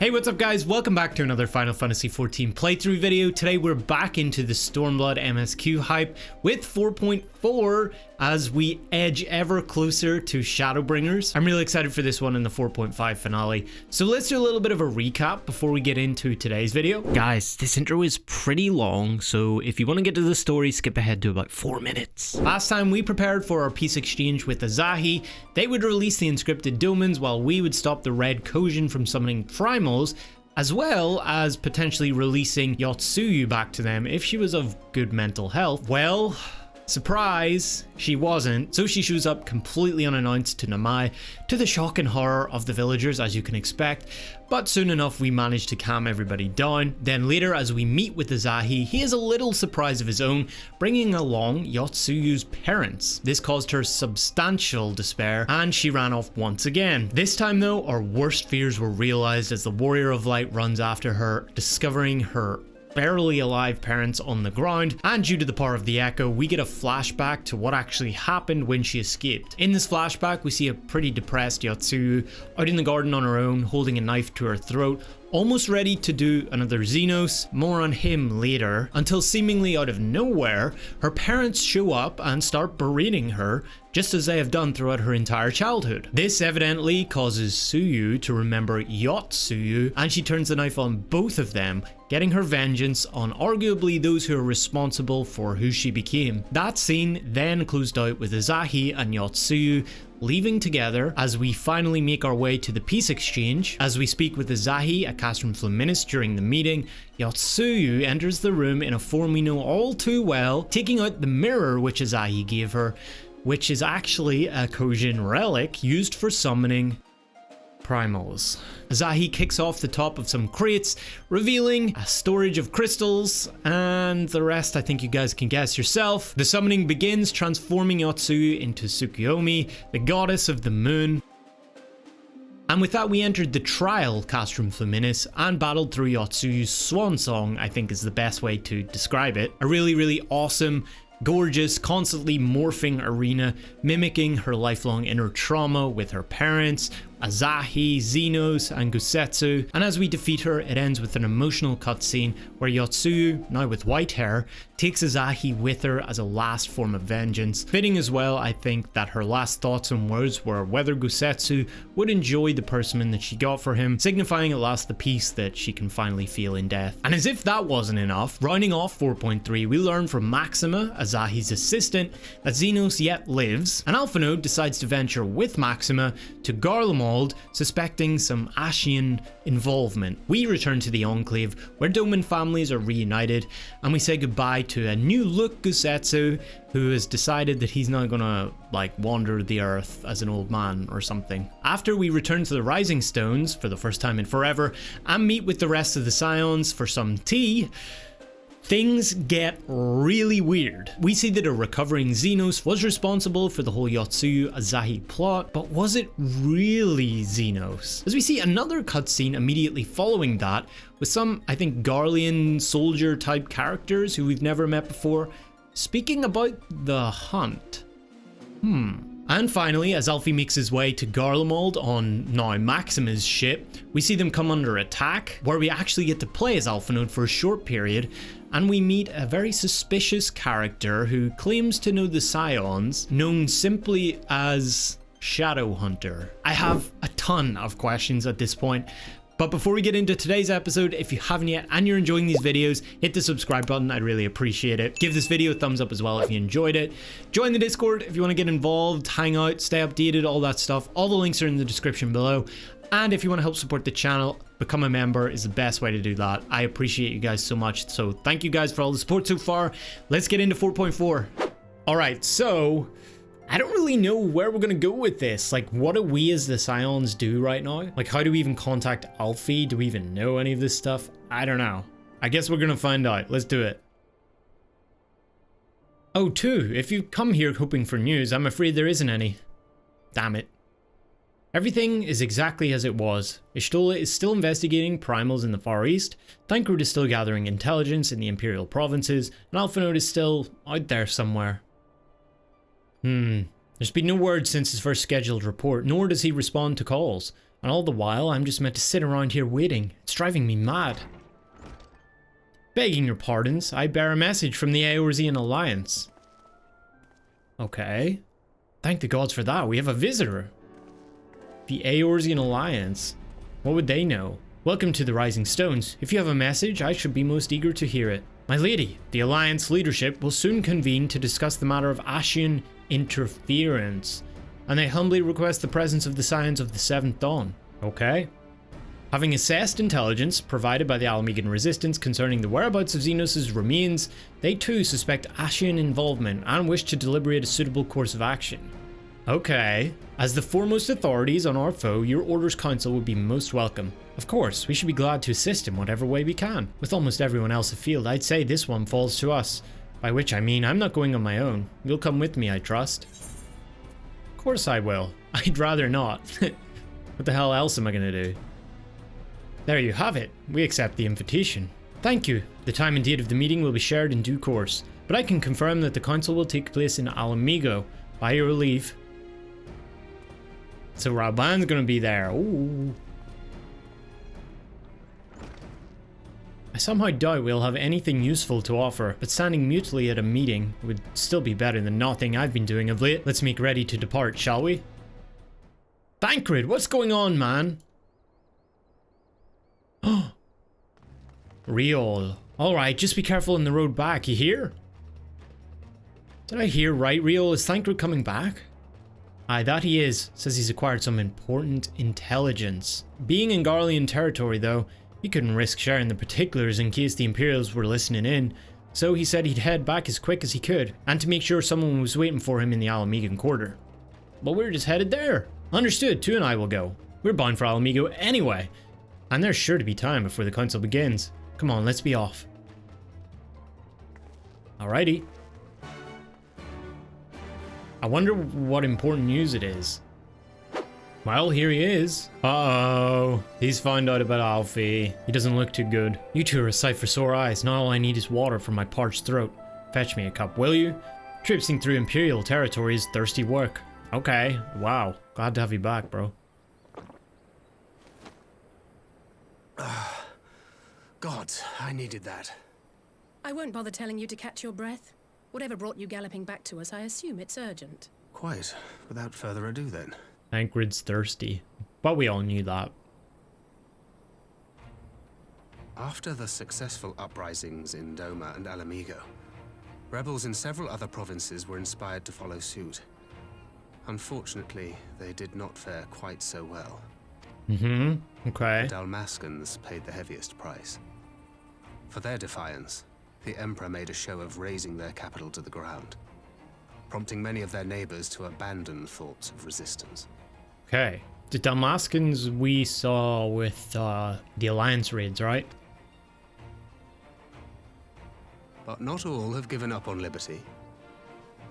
Hey, what's up guys? Welcome back to another Final Fantasy XIV playthrough video. Today we're back into the Stormblood MSQ hype with 4.4 as we edge ever closer to Shadowbringers. I'm really excited for this one in the 4.5 finale. So let's do a little bit of a recap before we get into today's video. Guys, this intro is pretty long, so if you want to get to the story, skip ahead to about 4 minutes. Last time we prepared for our peace exchange with Azahi. They would release the encrypted domens while we would stop the red Kojin from summoning primals, as well as potentially releasing Yotsuyu back to them if she was of good mental health. Well, surprise, she wasn't, so she shows up completely unannounced to Namai, to the shock and horror of the villagers as you can expect, but soon enough we manage to calm everybody down. Then later as we meet with Azahi, he has a little surprise of his own, bringing along Yotsuyu's parents. This caused her substantial despair and she ran off once again. This time though, our worst fears were realized as the Warrior of Light runs after her, discovering her barely alive parents on the ground, and due to the power of the echo we get a flashback to what actually happened when she escaped. In this flashback we see a pretty depressed Yotsuyu out in the garden on her own, holding a knife to her throat, almost ready to do another Xenos. More on him later, until seemingly out of nowhere her parents show up and start berating her, just as they have done throughout her entire childhood. This evidently causes Suyu to remember Yotsuyu, and she turns the knife on both of them, getting her vengeance on arguably those who are responsible for who she became. That scene then closed out with Azahi and Yotsuyu leaving together as we finally make our way to the peace exchange. As we speak with Azahi at Castrum Fluminis during the meeting, Yotsuyu enters the room in a form we know all too well, taking out the mirror which Azahi gave her, which is actually a Kojin relic used for summoning primals. Azahi kicks off the top of some crates, revealing a storage of crystals, and the rest I think you guys can guess yourself. The summoning begins, transforming Yotsuyu into Tsukuyomi, the goddess of the moon. And with that we entered the trial Castrum Fluminis and battled through Yotsuyu's swan song, I think is the best way to describe it. A really awesome, gorgeous, constantly morphing arena, mimicking her lifelong inner trauma with her parents, Azahi, Xenos, and Gusetsu. And as we defeat her, it ends with an emotional cutscene where Yotsuyu, now with white hair, takes Azahi with her as a last form of vengeance. Fitting as well, I think, that her last thoughts and words were whether Gusetsu would enjoy the persimmon that she got for him, signifying at last the peace that she can finally feel in death. And as if that wasn't enough, rounding off 4.3, we learn from Maxima, Azahi's assistant, that Xenos yet lives, and Alphinaud decides to venture with Maxima to Garlemald, suspecting some Ashian involvement. We return to the Enclave, where Doman families are reunited, and we say goodbye to a new look Gusetsu, who has decided that he's not gonna wander the earth as an old man or something. After we return to the Rising Stones for the first time in forever and meet with the rest of the Scions for some tea, things get really weird. We see that a recovering Xenos was responsible for the whole Yotsuyu Azahi plot, but was it really Xenos? As we see another cutscene immediately following that with some, I think, Garlean soldier type characters who we've never met before, speaking about the hunt. And finally, as Alfie makes his way to Garlemald on now Maxima's ship, we see them come under attack, where we actually get to play as Alphinaud for a short period, and we meet a very suspicious character who claims to know the Scions, known simply as Shadowhunter. I have a ton of questions at this point, but before we get into today's episode, if you haven't yet and you're enjoying these videos, hit the subscribe button, I'd really appreciate it. Give this video a thumbs up as well if you enjoyed it. Join the Discord if you want to get involved, hang out, stay updated, all that stuff. All the links are in the description below. And if you want to help support the channel, become a member is the best way to do that. I appreciate you guys so much, so thank you guys for all the support so far. Let's get into 4.4. Alright, so I don't really know where we're gonna go with this. What do we as the Scions do right now? How do we even contact Alfie? Do we even know any of this stuff? I don't know. I guess we're gonna find out. Let's do it. Oh, too, if you've come here hoping for news, I'm afraid there isn't any. Damn it. Everything is exactly as it was. Y'shtola is still investigating primals in the Far East, Thancred is still gathering intelligence in the Imperial provinces, and Alphinaud is still out there somewhere. There's been no word since his first scheduled report, nor does he respond to calls. And all the while, I'm just meant to sit around here waiting. It's driving me mad. Begging your pardons, I bear a message from the Eorzean Alliance. Okay. Thank the gods for that, we have a visitor. The Eorzean Alliance? What would they know? Welcome to the Rising Stones. If you have a message, I should be most eager to hear it. My lady, the Alliance leadership will soon convene to discuss the matter of Ascian interference, and they humbly request the presence of the Scions of the Seventh Dawn. Okay. Having assessed intelligence provided by the Alamegan resistance concerning the whereabouts of Xenos' remains, they too suspect Ascian involvement and wish to deliberate a suitable course of action. Okay. As the foremost authorities on our foe, your orders council would be most welcome. Of course, we should be glad to assist in whatever way we can. With almost everyone else afield, I'd say this one falls to us. By which I mean, I'm not going on my own. You'll come with me, I trust. Of course I will. I'd rather not. What the hell else am I gonna do? There you have it. We accept the invitation. Thank you. The time and date of the meeting will be shared in due course, but I can confirm that the council will take place in Alamigo. By your leave. So Raban's gonna be there. Ooh. I somehow doubt we'll have anything useful to offer, but standing mutely at a meeting would still be better than nothing I've been doing of late. Let's make ready to depart, shall we? Thancred, what's going on, man? Oh, Riol. Alright, just be careful on the road back, you hear? Did I hear right, Riol? Is Thancred coming back? Aye, that he is. Says he's acquired some important intelligence. Being in Garlean territory, though, he couldn't risk sharing the particulars in case the Imperials were listening in, so he said he'd head back as quick as he could, and to make sure someone was waiting for him in the Alamegan quarter. But we're just headed there. Understood, Tu and I will go. We're bound for Alamigo anyway. And there's sure to be time before the council begins. Come on, let's be off. Alrighty. I wonder what important news it is. Well, here he is. Uh-oh. He's found out about Alfie. He doesn't look too good. You two are a sight for sore eyes. Now all I need is water for my parched throat. Fetch me a cup, will you? Traipsing through Imperial territory is thirsty work. Okay. Wow. Glad to have you back, bro. God, I needed that. I won't bother telling you to catch your breath. Whatever brought you galloping back to us, I assume it's urgent. Quite. Without further ado, then. Thancred's thirsty. But we all knew that. After the successful uprisings in Doma and Alamigo, rebels in several other provinces were inspired to follow suit. Unfortunately, they did not fare quite so well. Okay. The Dalmascans paid the heaviest price. For their defiance, the Emperor made a show of razing their capital to the ground, prompting many of their neighbors to abandon thoughts of resistance. Okay. The Dalmascans we saw with the Alliance raids, right? But not all have given up on liberty.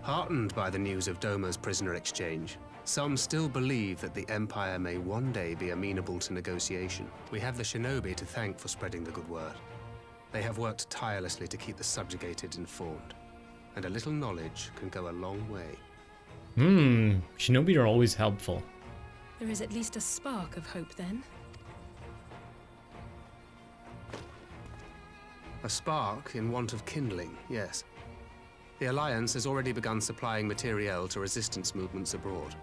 Heartened by the news of Doma's prisoner exchange, some still believe that the Empire may one day be amenable to negotiation. We have the shinobi to thank for spreading the good word. They have worked tirelessly to keep the subjugated informed, and a little knowledge can go a long way. Shinobi are always helpful. There is at least a spark of hope, then. A spark in want of kindling, yes. The Alliance has already begun supplying materiel to resistance movements abroad,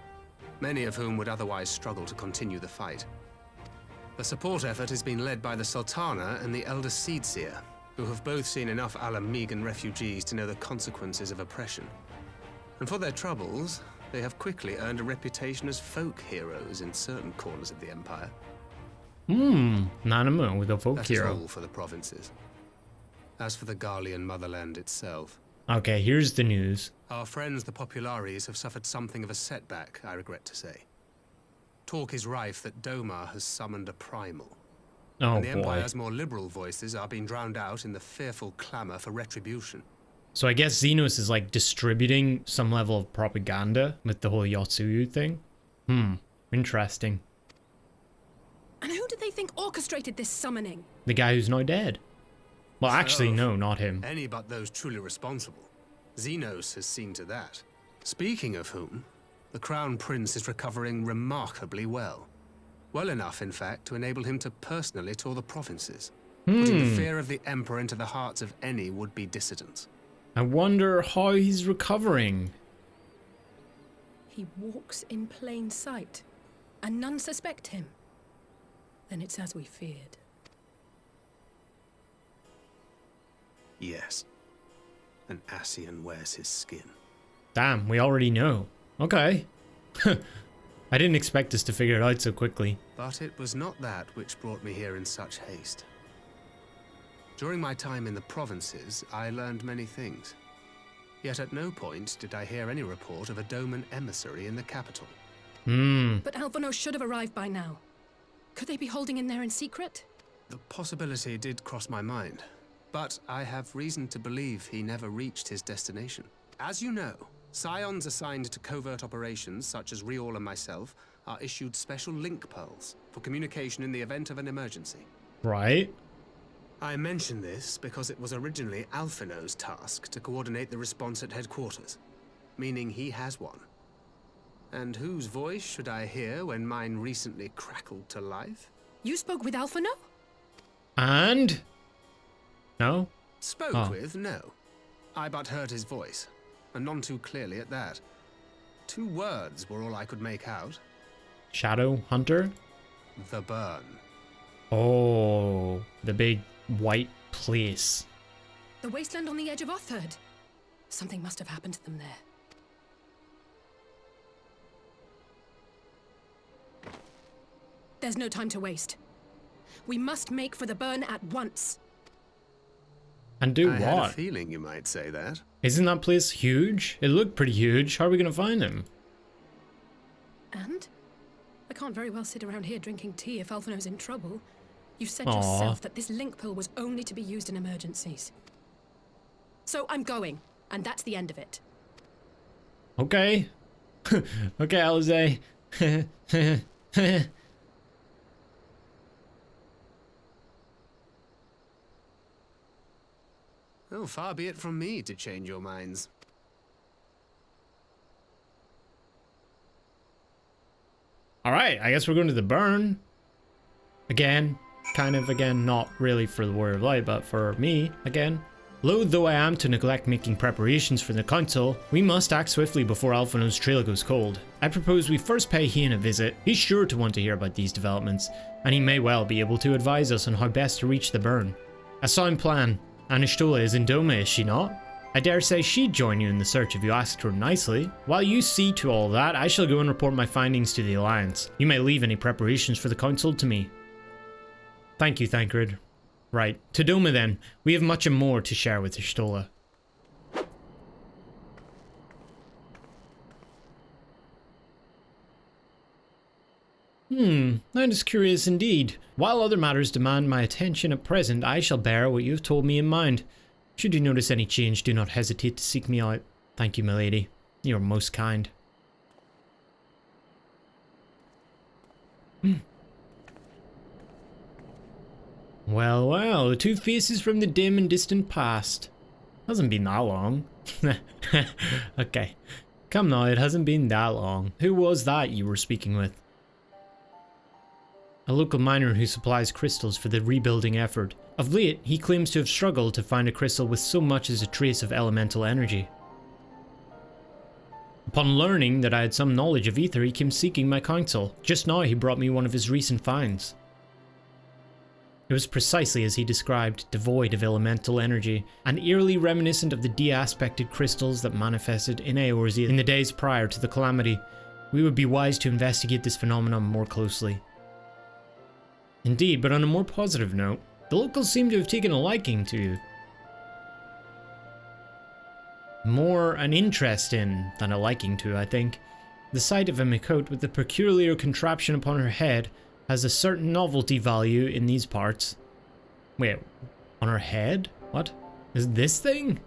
many of whom would otherwise struggle to continue the fight. The support effort has been led by the Sultana and the Elder Seedseer, who have both seen enough Alamegan refugees to know the consequences of oppression. And for their troubles, they have quickly earned a reputation as folk heroes in certain corners of the Empire. Nanamo with a folk That hero. is all for the provinces. As for the Garlean motherland itself, Okay, here's the news. our friends the Populares have suffered something of a setback, I regret to say. Talk is rife that Doma has summoned a primal. Oh And the boy. Empire's more liberal voices are being drowned out in the fearful clamor for retribution. So I guess Xenos is like distributing some level of propaganda with the whole Yotsuyu thing. Interesting. And who did they think orchestrated this summoning? The guy who's now dead. Well, actually, no, not him. Any but those truly responsible. Xenos has seen to that. Speaking of whom, the Crown Prince is recovering remarkably well. Well enough, in fact, to enable him to personally tour the provinces, putting the fear of the Emperor into the hearts of any would-be dissidents. I wonder how he's recovering. He walks in plain sight, and none suspect him. Then it's as we feared. Yes. An Ascian wears his skin. Damn, we already know. Okay. I didn't expect us to figure it out so quickly. But it was not that which brought me here in such haste. During my time in the provinces, I learned many things. Yet at no point did I hear any report of a Doman emissary in the capital. But Alphonse should have arrived by now. Could they be holding in there in secret? The possibility did cross my mind, but I have reason to believe he never reached his destination. As you know, Scions assigned to covert operations, such as Riol and myself, are issued special link pearls for communication in the event of an emergency. Right. I mention this because it was originally Alphino's task to coordinate the response at headquarters, meaning he has one. And whose voice should I hear when mine recently crackled to life? You spoke with Alphino? And? No? Spoke with, no. I but heard his voice, and none too clearly at that. 2 words were all I could make out. Shadowhunter? The burn. Oh, the big white place. The wasteland on the edge of Otherd. Something must have happened to them there. There's no time to waste. We must make for the burn at once. And do I what? had a feeling you might say that. Isn't that place huge? It looked pretty huge. How are we going to find him? And? I can't very well sit around here drinking tea if Alphino's in trouble. You said Aww. yourself that this link pill was only to be used in emergencies. So I'm going, and that's the end of it. Okay. Okay, Alisaie. Oh, far be it from me to change your minds. Alright, I guess we're going to the burn. Again. Kind of, again, not really for the Warrior of Light, but for me, again. Loath though I am to neglect making preparations for the council, we must act swiftly before Alphino's trail goes cold. I propose we first pay Hien a visit. He's sure to want to hear about these developments, and he may well be able to advise us on how best to reach the burn. A sound plan. And Y'shtola is in Doma, is she not? I dare say she'd join you in the search if you asked her nicely. While you see to all that, I shall go and report my findings to the Alliance. You may leave any preparations for the council to me. Thank you, Thancred. Right, to Doma then. We have much and more to share with Y'shtola. That is curious indeed. While other matters demand my attention at present, I shall bear what you have told me in mind. Should you notice any change, do not hesitate to seek me out. Thank you, my lady. You are most kind. Well, well, the 2 faces from the dim and distant past. Hasn't been that long. Okay. Come now, it hasn't been that long. Who was that you were speaking with? A local miner who supplies crystals for the rebuilding effort. Of late, he claims to have struggled to find a crystal with so much as a trace of elemental energy. Upon learning that I had some knowledge of ether, he came seeking my counsel. Just now he brought me one of his recent finds. It was precisely as he described, devoid of elemental energy, and eerily reminiscent of the de-aspected crystals that manifested in Eorzea in the days prior to the calamity. We would be wise to investigate this phenomenon more closely. Indeed, but on a more positive note, the locals seem to have taken a liking to you. More an interest in than a liking to, I think. The sight of a Mikote with the peculiar contraption upon her head has a certain novelty value in these parts. Wait, on her head? What? Is this thing?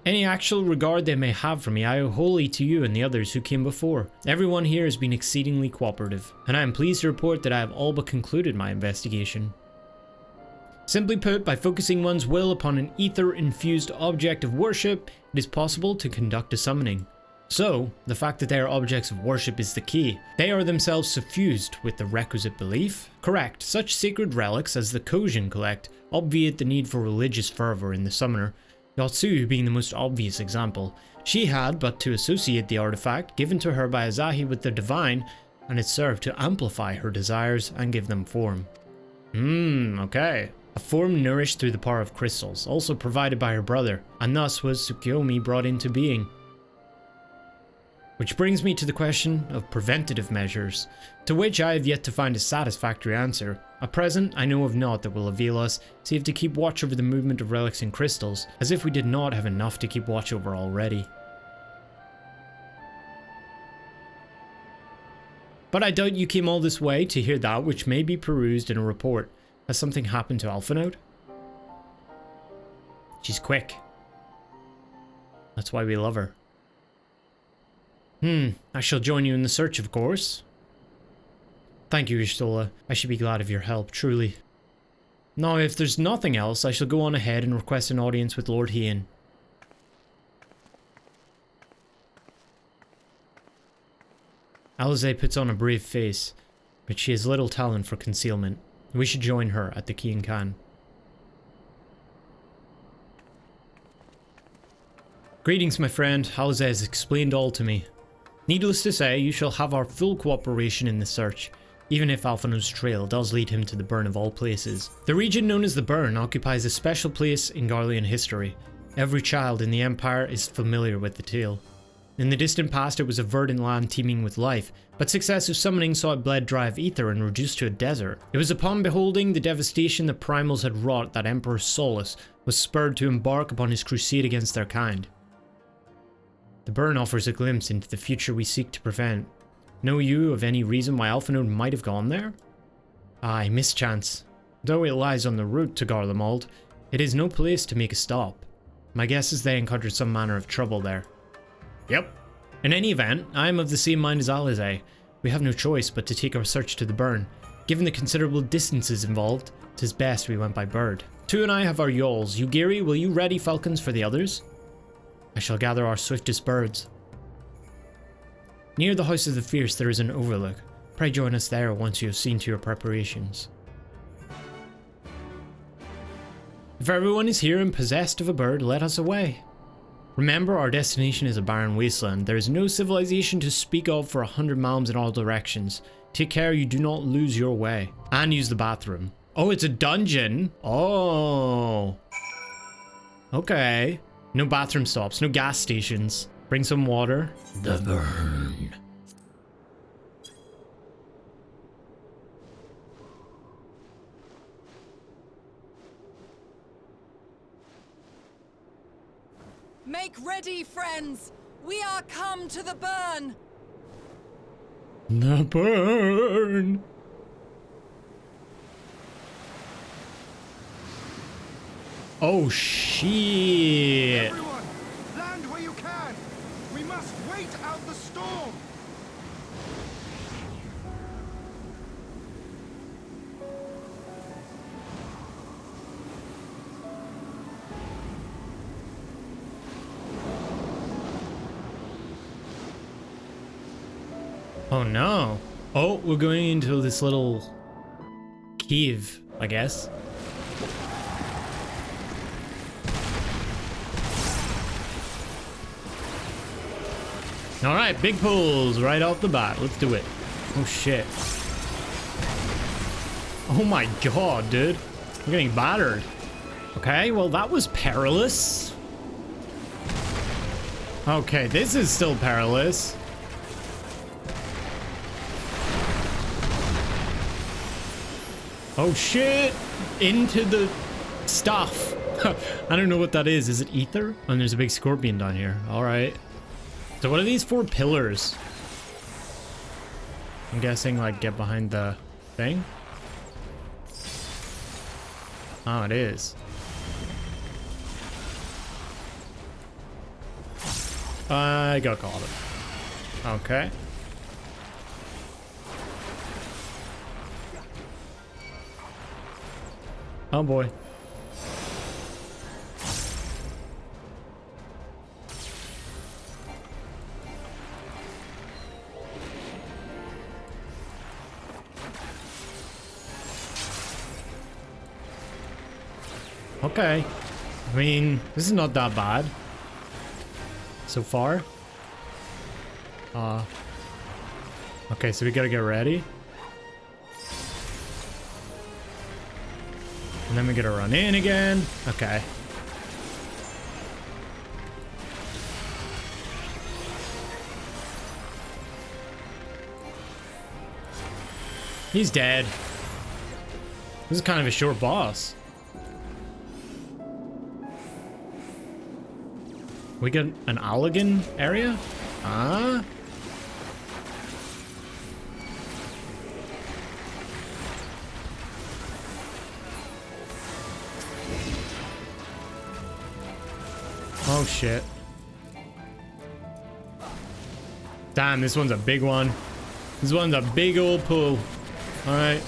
Any actual regard they may have for me I owe wholly to you and the others who came before. Everyone here has been exceedingly cooperative, and I am pleased to report that I have all but concluded my investigation. Simply put, by focusing one's will upon an ether-infused object of worship, it is possible to conduct a summoning. So, the fact that they are objects of worship is the key. They are themselves suffused with the requisite belief. Correct, such sacred relics as the Kojin collect obviate the need for religious fervor in the summoner, Y'shtola being the most obvious example. She had but to associate the artifact given to her by Azahi with the divine, and it served to amplify her desires and give them form. Okay. A form nourished through the power of crystals, also provided by her brother, and thus was Tsukiyomi brought into being. Which brings me to the question of preventative measures, to which I have yet to find a satisfactory answer. At present, I know of naught that will avail us, save to keep watch over the movement of relics and crystals, as if we did not have enough to keep watch over already. But I doubt you came all this way to hear that which may be perused in a report. Has something happened to Alphinaud? She's quick. That's why we love her. I shall join you in the search, of course. Thank you, Y'shtola. I should be glad of your help, truly. Now, if there's nothing else, I shall go on ahead and request an audience with Lord Hien. Alisaie puts on a brave face, but she has little talent for concealment. We should join her at the Kien Khan. Greetings, my friend. Alisaie has explained all to me. Needless to say, you shall have our full cooperation in the search, even if Alphinaud's trail does lead him to the Burn of all places. The region known as the Burn occupies a special place in Garlean history. Every child in the Empire is familiar with the tale. In the distant past, it was a verdant land teeming with life, but successive summoning saw it bled dry of ether and reduced to a desert. It was upon beholding the devastation the primals had wrought that Emperor Solus was spurred to embark upon his crusade against their kind. The Burn offers a glimpse into the future we seek to prevent. Know you of any reason why Alphinaud might have gone there? Aye, mischance. Though it lies on the route to Garlemald, it is no place to make a stop. My guess is they encountered some manner of trouble there. Yep. In any event, I am of the same mind as Alisaie. We have no choice but to take our search to the Burn. Given the considerable distances involved, 'tis best we went by bird. Tu and I have our yawls. Yugiri, will you ready falcons for the others? I shall gather our swiftest birds. Near the House of the Fierce there is an overlook. Pray join us there once you have seen to your preparations. If everyone is here and possessed of a bird, let us away. Remember, our destination is a barren wasteland. There is no civilization to speak of for 100 miles in all directions. Take care you do not lose your way. And use the bathroom. Oh, it's a dungeon. Oh. Okay. No bathroom stops, no gas stations. Bring some water. The Burn. Make ready, friends! We are come to the Burn! The Burn! Oh shit! Everyone, land where you can! We must wait out the storm! Oh no. Oh, we're going into this little cave, I guess. Alright, big pulls right off the bat. Let's do it. Oh shit. Oh my god, dude. We're getting battered. Okay, well that was perilous. Okay, this is still perilous. Oh shit! Into the stuff. I don't know what that is. Is it ether? And there's a big scorpion down here. Alright. So what are these 4 pillars? I'm guessing like get behind the thing? Oh, it is. I got caught. Okay. Oh boy. Okay. I mean, this is not that bad. So far. Okay, so we gotta get ready. And then we gotta run in again. Okay. He's dead. This is kind of a short boss. We got an Allegan area? Ah. Oh shit. Damn, this one's a big one. This one's a big old pull. Alright.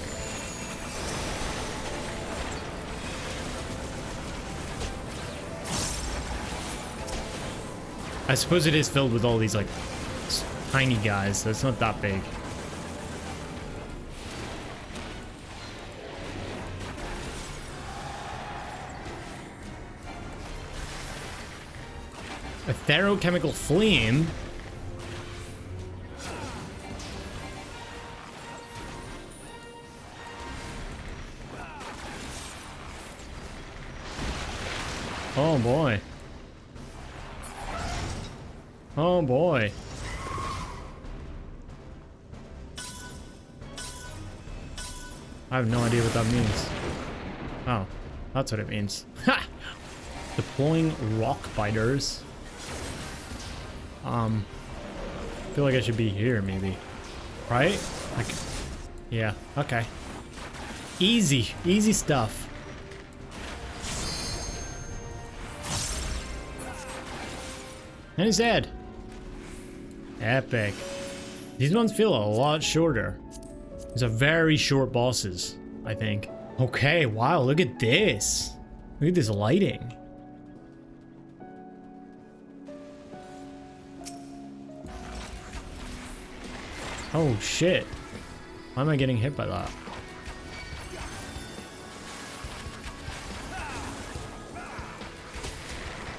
I suppose it is filled with all these like tiny guys, so it's not that big. A Therochemical flame? Oh boy. Oh boy. I have no idea what that means. Oh, that's what it means. Ha! Deploying rock biters. I feel like I should be here, maybe. Right? Like, yeah, okay. Easy, easy stuff. And he's dead. Epic. These ones feel a lot shorter. These are very short bosses, I think. Okay, wow, look at this. Look at this lighting. Oh shit. Why am I getting hit by that?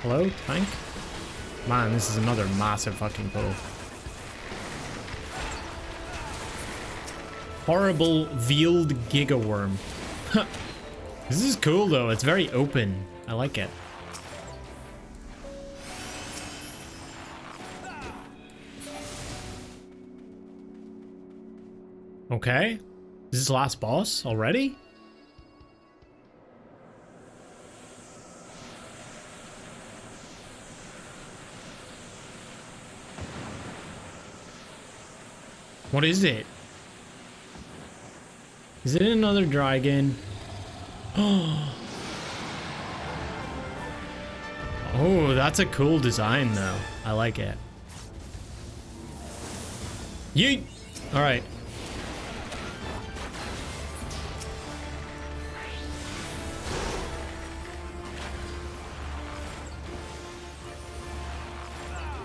Hello, tank? Man, this is another massive fucking pull. Horrible veiled gigaworm. This is cool though, it's very open. I like it. Okay. Is this last boss already? What is it? Is it another dragon? Oh, that's a cool design though. I like it. Yeet! Alright.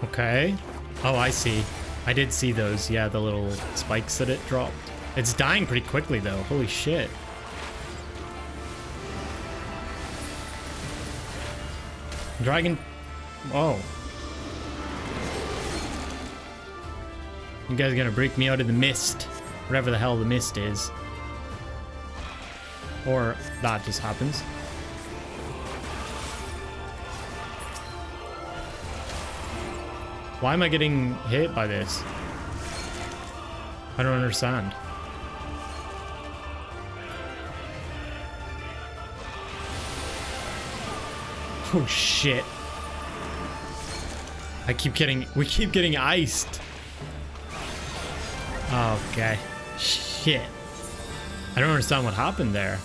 Okay. Oh, I see. I did see those. Yeah, the little spikes that it dropped. It's dying pretty quickly, though. Holy shit. Dragon... Oh. You guys are gonna break me out of the mist. Whatever the hell the mist is. Or that just happens. Why am I getting hit by this? I don't understand. Oh shit. We keep getting iced. Okay. Shit. I don't understand what happened there.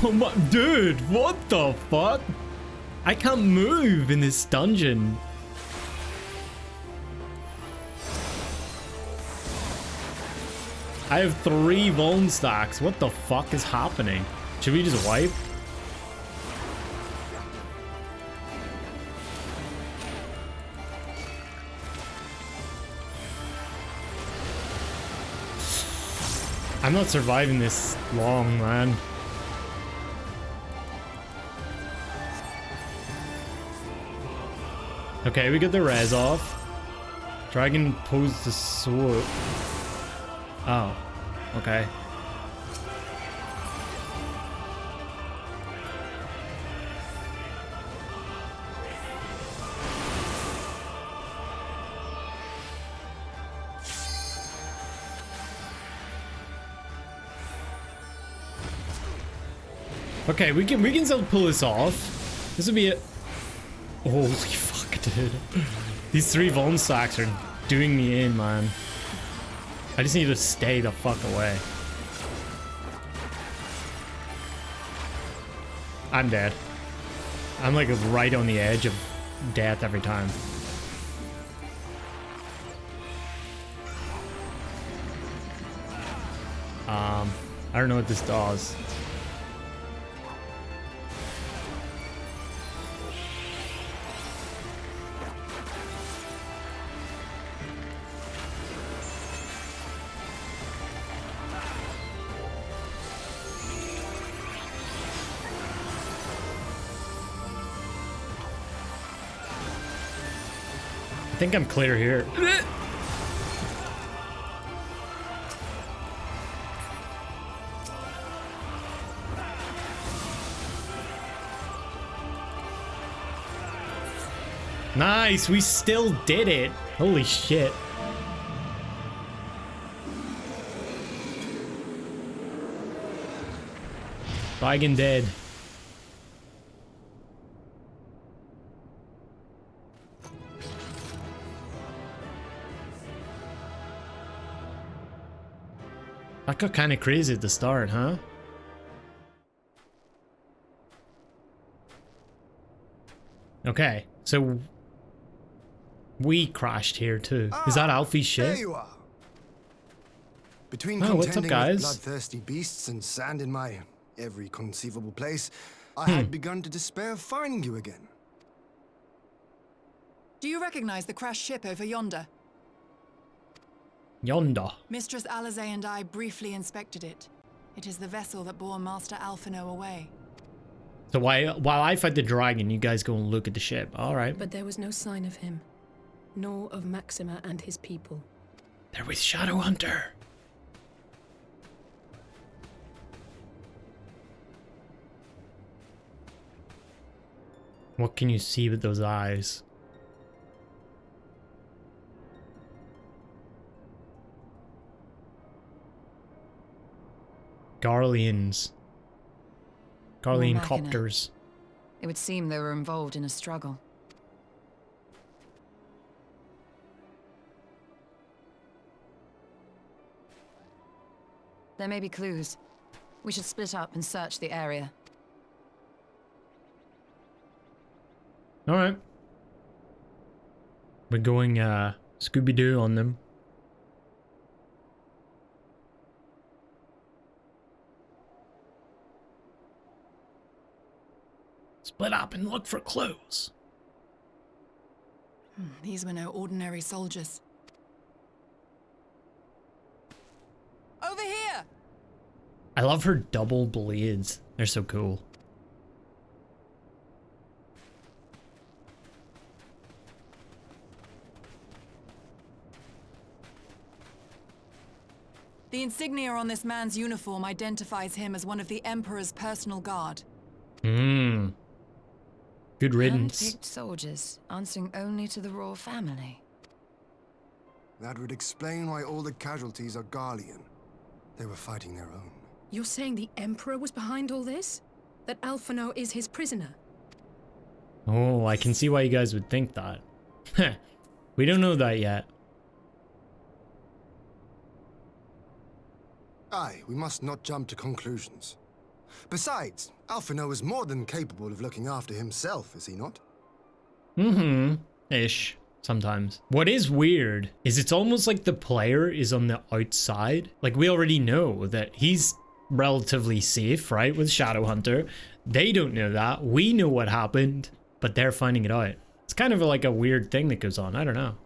Oh my, dude, what the fuck? I can't move in this dungeon. I have 3 vuln stacks. What the fuck is happening? Should we just wipe? I'm not surviving this long, man. Okay, we get the res off. Dragon posed the sword. Oh, okay. Okay, we can still pull this off. This would be a... Holy fuck, dude. These 3 Vuln stacks are doing me in, man. I just need to stay the fuck away. I'm dead. I'm like right on the edge of death every time. I don't know what this does. I think I'm clear here. Nice, we still did it. Holy shit. Dragon dead. That got kind of crazy at the start, huh? Okay, so we crashed here too. Is that Alfie's ship? There you are. Between Oh, what's up, contending guys? with bloodthirsty beasts and sand in my every conceivable place, I had begun to despair of finding you again. Do you recognize the crashed ship over yonder? Yonder. Mistress Alisaie and I briefly inspected it. It is the vessel that bore Master Alphino away. So while I fight the dragon, you guys go and look at the ship. All right. But there was no sign of him, nor of Maxima and his people. They're with Shadowhunter. What can you see with those eyes? Garleans. Garlean More machina. copters. It would seem they were involved in a struggle. There may be clues. We should split up and search the area. Alright. We're going Scooby-Doo on them. Split up and look for clues. These were no ordinary soldiers. Over here! I love her double blades. They're so cool. The insignia on this man's uniform identifies him as one of the Emperor's personal guard. Mmm. Good riddance. Hand-picked soldiers, answering only to the royal family. That would explain why all the casualties are Garlean. They were fighting their own. You're saying the Emperor was behind all this? That Alphino is his prisoner? Oh, I can see why you guys would think that. We don't know that yet. Aye, we must not jump to conclusions. Besides, Alphino is more than capable of looking after himself, is he not? Mm-hmm. Ish. Sometimes. What is weird is it's almost like the player is on the outside. Like, we already know that he's relatively safe, right, with Shadowhunter. They don't know that. We know what happened, but they're finding it out. It's kind of like a weird thing that goes on. I don't know.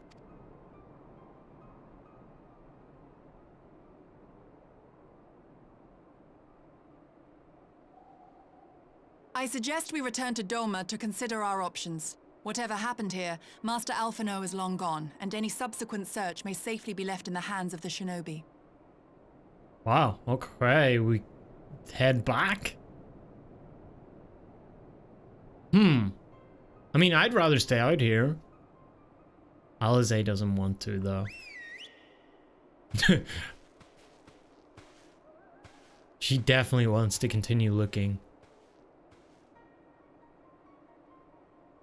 I suggest we return to Doma to consider our options. Whatever happened here, Master Alphino is long gone, and any subsequent search may safely be left in the hands of the shinobi. Wow, okay, we head back? I mean, I'd rather stay out here. Alisaie doesn't want to, though. She definitely wants to continue looking.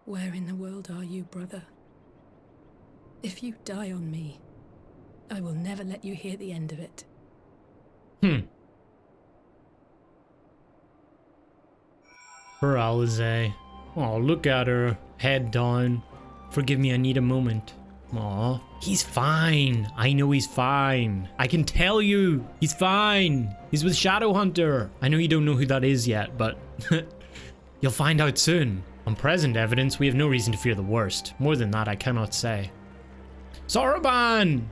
Where in the world are you, brother? If you die on me, I will never let you hear the end of it. Poor Alisaie. Oh, look at her. Head down. Forgive me, I need a moment. Aw, he's fine. I know he's fine. I can tell you, he's fine. He's with Shadowhunter. I know you don't know who that is yet, but you'll find out soon. On present evidence, we have no reason to fear the worst. More than that, I cannot say. Soroban!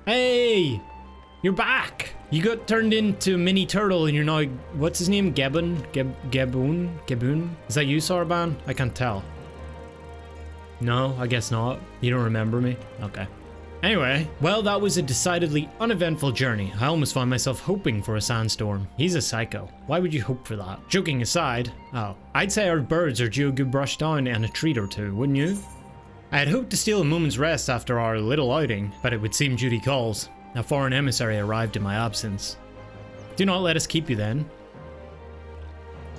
Hey! You're back! You got turned into a mini turtle and you're now, what's his name? Gabun? Gabun? Is that you, Soroban? I can't tell. No, I guess not. You don't remember me? Okay. Anyway, well, that was a decidedly uneventful journey. I almost found myself hoping for a sandstorm. He's a psycho. Why would you hope for that? Joking aside, I'd say our birds are due a good brush down and a treat or two, wouldn't you? I had hoped to steal a moment's rest after our little outing, but it would seem duty calls. A foreign emissary arrived in my absence. Do not let us keep you then.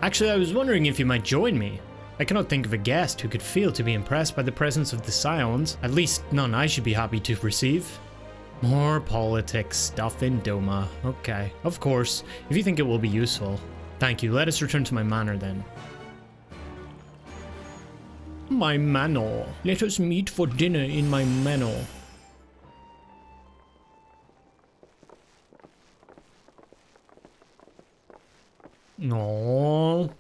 Actually, I was wondering if you might join me. I cannot think of a guest who could fail to be impressed by the presence of the Scions, at least none I should be happy to receive. More politics stuff in Doma. Okay, of course, if you think it will be useful. Thank you, let us return to my manor then. My manor. Let us meet for dinner in my manor. No.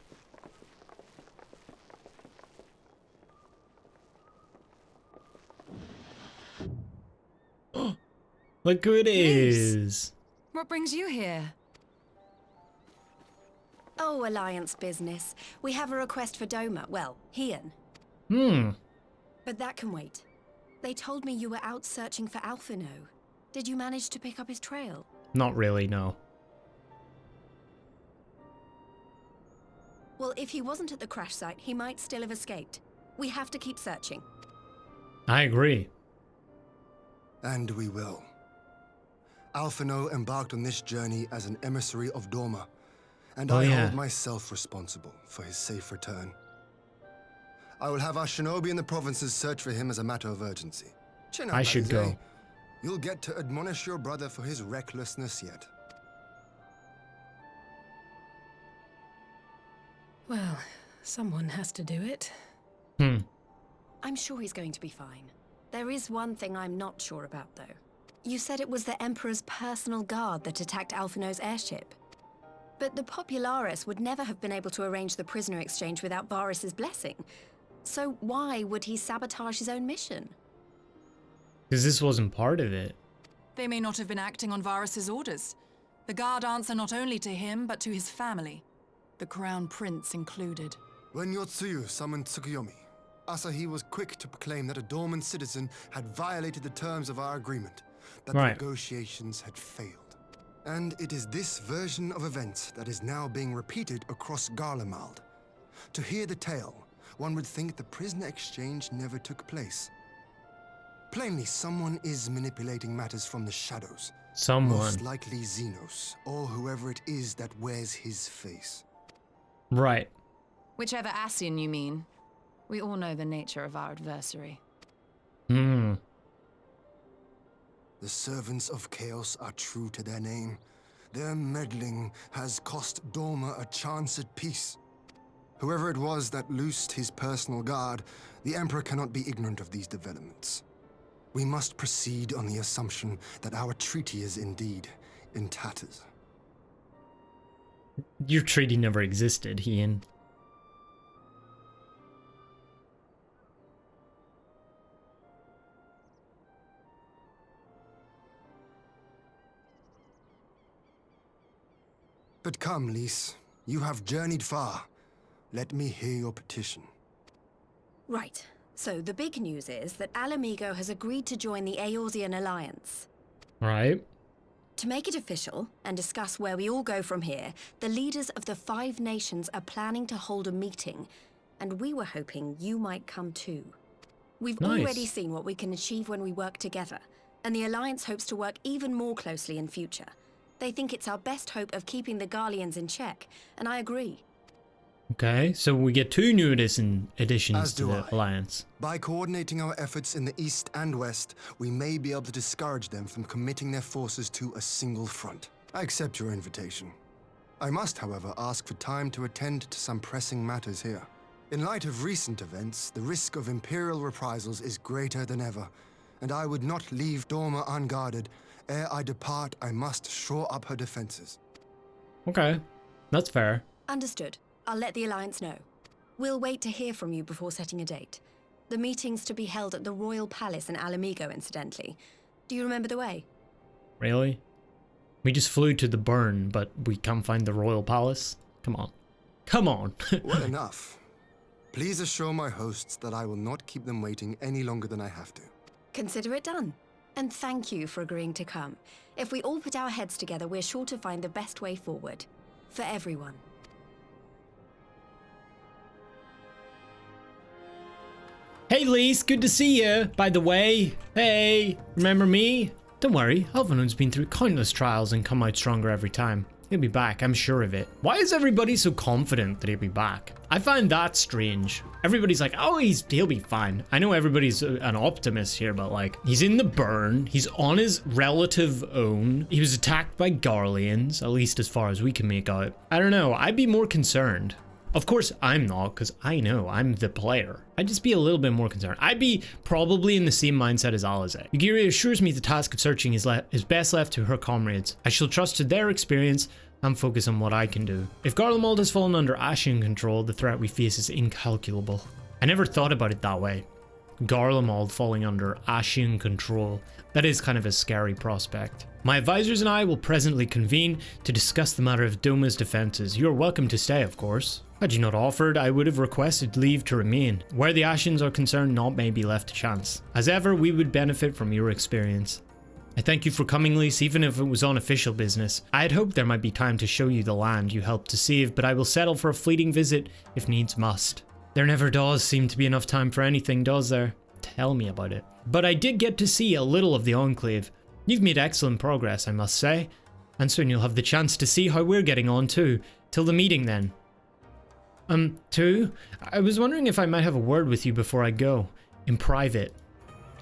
Look who it is. What brings you here? Oh, Alliance business. We have a request for Doma. Well, Hien. But that can wait. They told me you were out searching for Alphino. Did you manage to pick up his trail? Not really, no. Well, if he wasn't at the crash site, he might still have escaped. We have to keep searching. I agree. And we will. Alphino embarked on this journey as an emissary of Doma, and I hold myself responsible for his safe return. I will have our shinobi in the provinces search for him as a matter of urgency. Chin up, I should go. You'll get to admonish your brother for his recklessness yet. Well, someone has to do it. I'm sure he's going to be fine. There is one thing I'm not sure about, though. You said it was the Emperor's personal guard that attacked Alphino's airship. But the Popularis would never have been able to arrange the prisoner exchange without Varus's blessing. So why would he sabotage his own mission? Because this wasn't part of it. They may not have been acting on Varus's orders. The guard answer not only to him, but to his family. The Crown Prince included. When Yotsuyu summoned Tsukuyomi, Asahi was quick to proclaim that a dormant citizen had violated the terms of our agreement, that the negotiations had failed. And it is this version of events that is now being repeated across Garlemald. To hear the tale, one would think the prisoner exchange never took place. Plainly, someone is manipulating matters from the shadows. Someone. Most likely Xenos, or whoever it is that wears his face. Right. Whichever Ascian you mean. We all know the nature of our adversary. The servants of chaos are true to their name. Their meddling has cost Doma a chance at peace. Whoever it was that loosed his personal guard, the Emperor cannot be ignorant of these developments. We must proceed on the assumption that our treaty is indeed in tatters. Your treaty never existed, Hien. But come, Lyse, you have journeyed far. let me hear your petition. Right. So the big news is that Alamigo has agreed to join the Eorzean Alliance. Right. To make it official and discuss where we all go from here, the leaders of the 5 nations are planning to hold a meeting, and we were hoping you might come too. We've already seen what we can achieve when we work together, and the Alliance hopes to work even more closely in future. They think it's our best hope of keeping the Garleans in check, and I agree. Okay, so we get 2 new additions to the Alliance. By coordinating our efforts in the east and west, we may be able to discourage them from committing their forces to a single front. I accept your invitation. I must, however, ask for time to attend to some pressing matters here. In light of recent events, the risk of Imperial reprisals is greater than ever, and I would not leave Dorma unguarded. Ere I depart, I must shore up her defenses. Okay, that's fair. Understood. I'll let the Alliance know. We'll wait to hear from you before setting a date. The meeting's to be held at the Royal Palace in Alamigo, incidentally. Do you remember the way? Really? We just flew to the burn, but we can't find the Royal Palace? Come on. Come on. Well enough. Please assure my hosts that I will not keep them waiting any longer than I have to. Consider it done. And thank you for agreeing to come. If we all put our heads together, we're sure to find the best way forward. For everyone. Hey Lyse, good to see you, by the way. Hey, remember me? Don't worry, Alphinaud's been through countless trials and come out stronger every time. He'll be back, I'm sure of it. Why is everybody so confident that he'll be back? I find that strange. Everybody's like, oh, he'll be fine. I know everybody's an optimist here, but like, he's in the burn, he's on his relative own, he was attacked by Garleans, at least as far as we can make out. I don't know, I'd be more concerned. Of course I'm not, because I know I'm the player. I'd just be a little bit more concerned. I'd be probably in the same mindset as Alisaie. Urianger assures me the task of searching is best left to her comrades. I shall trust to their experience and focus on what I can do. If Garlemald has fallen under Ascian control, the threat we face is incalculable. I never thought about it that way. Garlemald falling under Ascian control. That is kind of a scary prospect. My advisors and I will presently convene to discuss the matter of Doma's defenses. You are welcome to stay, of course. Had you not offered, I would have requested leave to remain. Where the Ascians are concerned, naught may be left to chance. As ever, we would benefit from your experience. I thank you for coming, Lyse, even if it was on official business. I had hoped there might be time to show you the land you helped to save, but I will settle for a fleeting visit if needs must. There never does seem to be enough time for anything, does there? Tell me about it. But I did get to see a little of the Enclave. You've made excellent progress, I must say. And soon you'll have the chance to see how we're getting on too. Till the meeting then. I was wondering if I might have a word with you before I go. In private.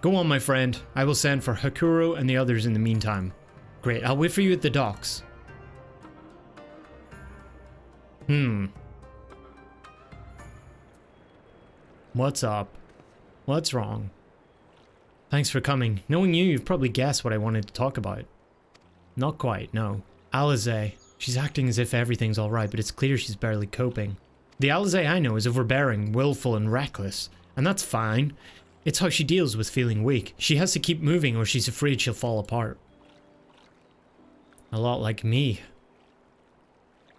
Go on, my friend. I will send for Hakuro and the others in the meantime. Great, I'll wait for you at the docks. What's up? What's wrong? Thanks for coming. Knowing you, you've probably guessed what I wanted to talk about. Not quite, no. Alisaie. She's acting as if everything's alright, but it's clear she's barely coping. The Alisaie I know is overbearing, willful, and reckless. And that's fine. It's how she deals with feeling weak. She has to keep moving or she's afraid she'll fall apart. A lot like me.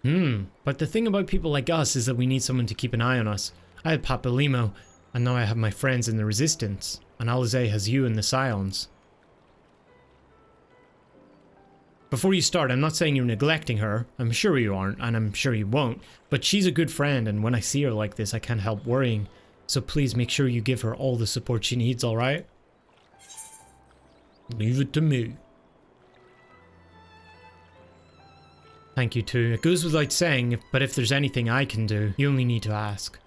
But the thing about people like us is that we need someone to keep an eye on us. I had Papalimo, and now I have my friends in the Resistance. And Alisaie has you and the Scions. Before you start, I'm not saying you're neglecting her. I'm sure you aren't, and I'm sure you won't. But she's a good friend, and when I see her like this, I can't help worrying. So please make sure you give her all the support she needs, alright? Leave it to me. Thank you too. It goes without saying, but if there's anything I can do, you only need to ask.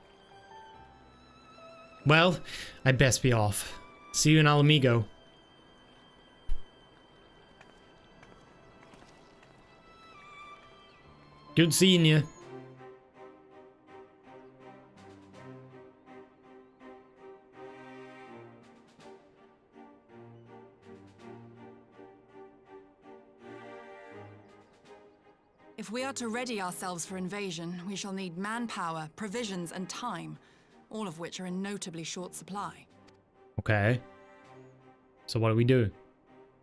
Well, I'd best be off. See you in Alamigo. Good seeing you. If we are to ready ourselves for invasion, we shall need manpower, provisions, and time, all of which are in notably short supply. Okay. So what do we do?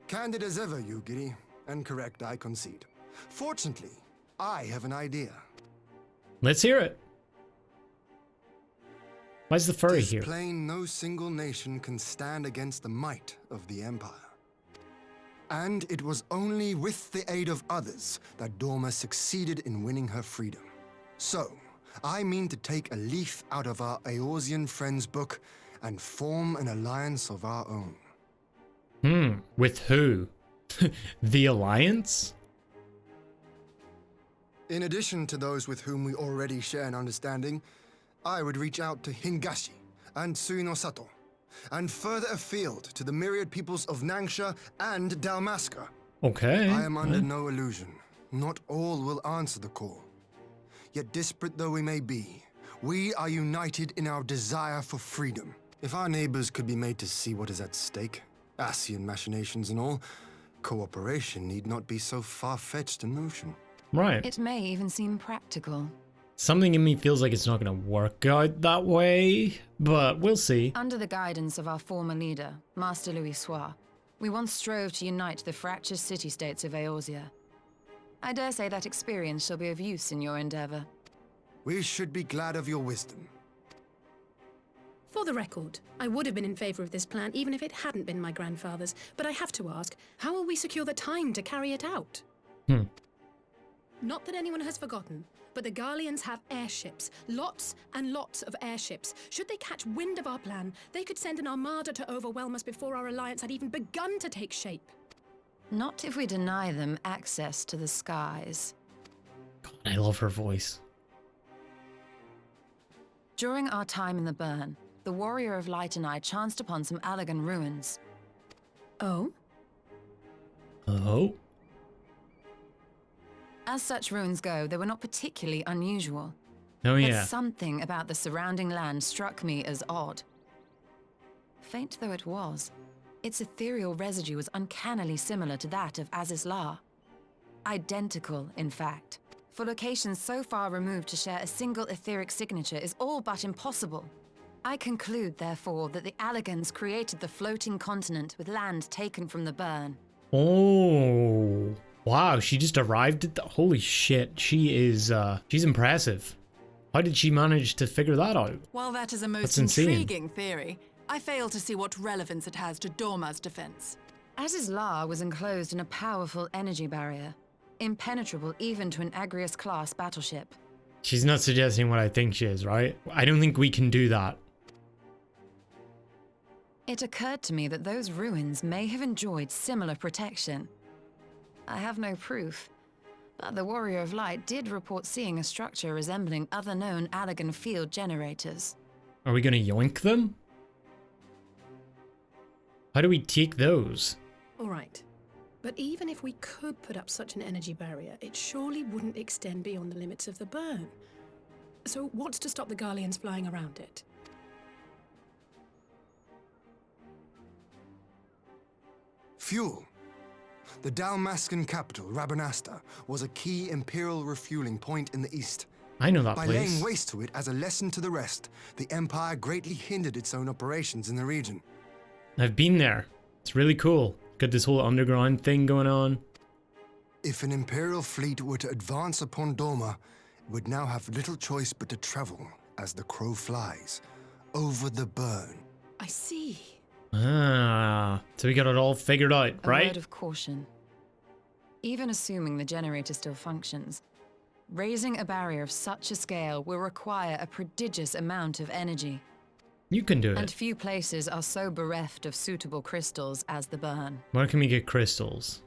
Candid as ever, Yugiri, and correct, I concede. Fortunately, I have an idea. Let's hear it. Why's the furry Tis here? plain no single nation can stand against the might of the Empire. And it was only with the aid of others that Dorma succeeded in winning her freedom. So, I mean to take a leaf out of our Eorzean friends' book and form an alliance of our own. With who? The Alliance? In addition to those with whom we already share an understanding, I would reach out to Hingashi and Suinosato, and further afield to the myriad peoples of Nangsha and Dalmasca. Okay. I am under no illusion. Not all will answer the call. Yet disparate though we may be, we are united in our desire for freedom. If our neighbors could be made to see what is at stake, Ascian machinations and all, cooperation need not be so far-fetched a notion. Right. It may even seem practical. Something in me feels like it's not going to work out that way, but we'll see. Under the guidance of our former leader, Master Y'shtola, we once strove to unite the fractured city-states of Eorzea. I dare say that experience shall be of use in your endeavor. We should be glad of your wisdom. For the record, I would have been in favor of this plan even if it hadn't been my grandfather's, but I have to ask, how will we secure the time to carry it out? Not that anyone has forgotten, but the Garleans have airships. Lots and lots of airships. Should they catch wind of our plan, they could send an armada to overwhelm us before our alliance had even begun to take shape. Not if we deny them access to the skies. God, I love her voice. During our time in the Burn, the Warrior of Light and I chanced upon some Allagan ruins. Oh? Oh? As such ruins go, they were not particularly unusual. Oh But yeah. something about the surrounding land struck me as odd. Faint though it was, its ethereal residue was uncannily similar to that of Azizla. Identical, in fact. For locations so far removed to share a single etheric signature is all but impossible. I conclude, therefore, that the Allagans created the floating continent with land taken from the Burn. Oh. Wow, she just arrived at the... Holy shit, she is, she's impressive. How did she manage to figure that out? While that is a most That's insane. intriguing theory, I fail to see what relevance it has to Dorma's defense. Azizla was enclosed in a powerful energy barrier, impenetrable even to an Agrius-class battleship. She's not suggesting what I think she is, right? I don't think we can do that. It occurred to me that those ruins may have enjoyed similar protection. I have no proof, but the Warrior of Light did report seeing a structure resembling other known Allagan field generators. Are we gonna yoink them? How do we take those? All right. But even if we could put up such an energy barrier, it surely wouldn't extend beyond the limits of the Burn. So what's to stop the Garleans flying around it? Fuel. The Dalmascan capital, Rabanasta, was a key imperial refueling point in the east. I know that By place. laying waste to it as a lesson to the rest, the Empire greatly hindered its own operations in the region. I've been there. It's really cool. Got this whole underground thing going on. If an Imperial fleet were to advance upon Dorma, it would now have little choice but to travel, as the crow flies, over the Burn. I see. Ah, so we got it all figured out, A right? word of caution. Even assuming the generator still functions, raising a barrier of such a scale will require a prodigious amount of energy. You can do And it. few places are so bereft of suitable crystals as the Burn. Where can we get crystals?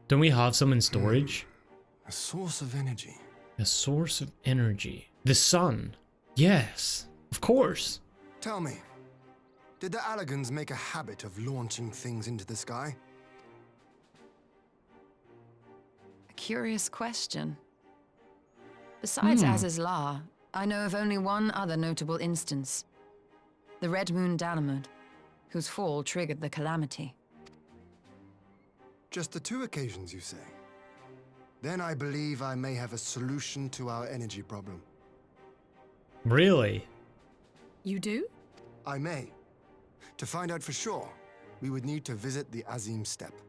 Don't we have some in storage? A source of energy. A source of energy. The sun. Yes, of course. Tell me, did the Allagans make a habit of launching things into the sky? A curious question. Besides Azizla, I know of only one other notable instance. The Red Moon Dalamud, whose fall triggered the calamity. Just the two occasions, you say? Then I believe I may have a solution to our energy problem. Really? You do? I may. To find out for sure, we would need to visit the Azim Steppe.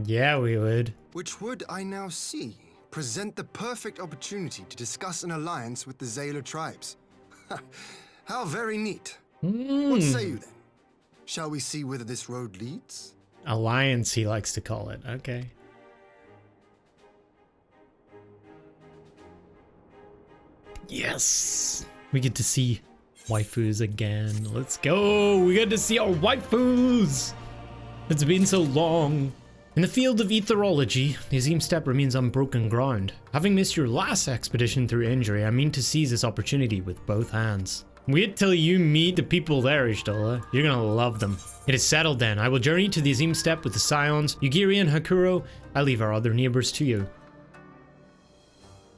Yeah, we would. Which would, I now see, present the perfect opportunity to discuss an alliance with the Zayla tribes. How very neat. What say you then? Shall we see whither this road leads? Alliance, he likes to call it. Okay. Yes! We get to see waifus again. Let's go! We get to see our waifus! It's been so long. In the field of etherology, the Azim Steppe remains unbroken ground. Having missed your last expedition through injury, I mean to seize this opportunity with both hands. Wait till you meet the people there, Y'shtola. You're gonna love them. It is settled then. I will journey to the Azim Steppe with the Scions, Yugiri and Hakuro. I leave our other neighbors to you.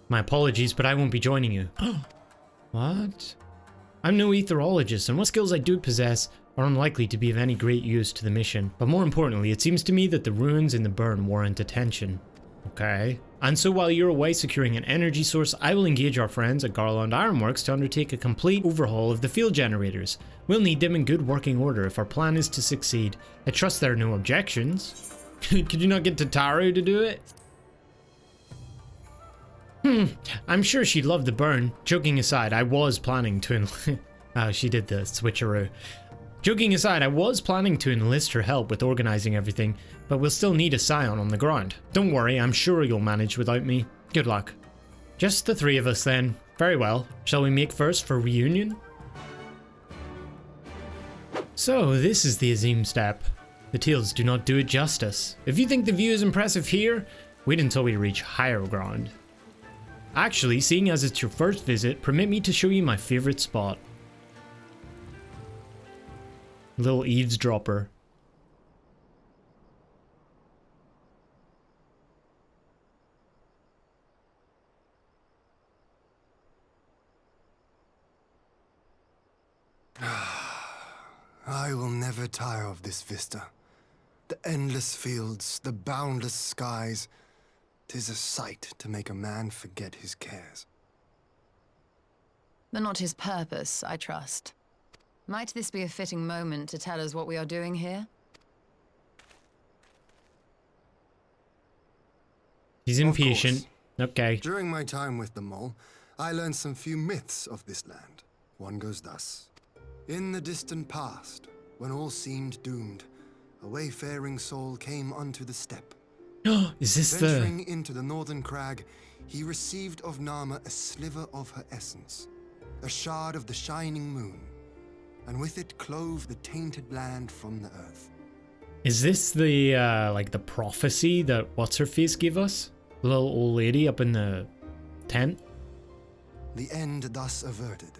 My apologies, but I won't be joining you. What? I'm no etherologist, and what skills I do possess are unlikely to be of any great use to the mission. But more importantly, it seems to me that the ruins in the burn warrant attention. Okay. And so while you're away securing an energy source, I will engage our friends at Garland Ironworks to undertake a complete overhaul of the field generators. We'll need them in good working order if our plan is to succeed. I trust there are no objections. Could you not get Tataru to do it? I'm sure she'd love the burn. Joking aside, I was planning to oh, she did the switcheroo. Joking aside, I was planning to enlist her help with organizing everything, but we'll still need a Scion on the ground. Don't worry, I'm sure you'll manage without me. Good luck. Just the three of us then. Very well. Shall we make first for reunion? So, this is the Azim Steppe. The tales do not do it justice. If you think the view is impressive here, wait until we reach higher ground. Actually, seeing as it's your first visit, permit me to show you my favorite spot. Little eavesdropper. I will never tire of this vista. The endless fields, the boundless skies. 'Tis a sight to make a man forget his cares. But not his purpose, I trust. Might this be a fitting moment to tell us what we are doing here? He's impatient. Okay. During my time with the mole, I learned some few myths of this land. One goes thus. In the distant past, when all seemed doomed, a wayfaring soul came unto the steppe. Is this Venturing into the northern crag, he received of Nama a sliver of her essence, a shard of the shining moon, and with it clove the tainted land from the earth. Is this the, like the prophecy that What's-Her-Face gave us? The little old lady up in the tent? The end thus averted.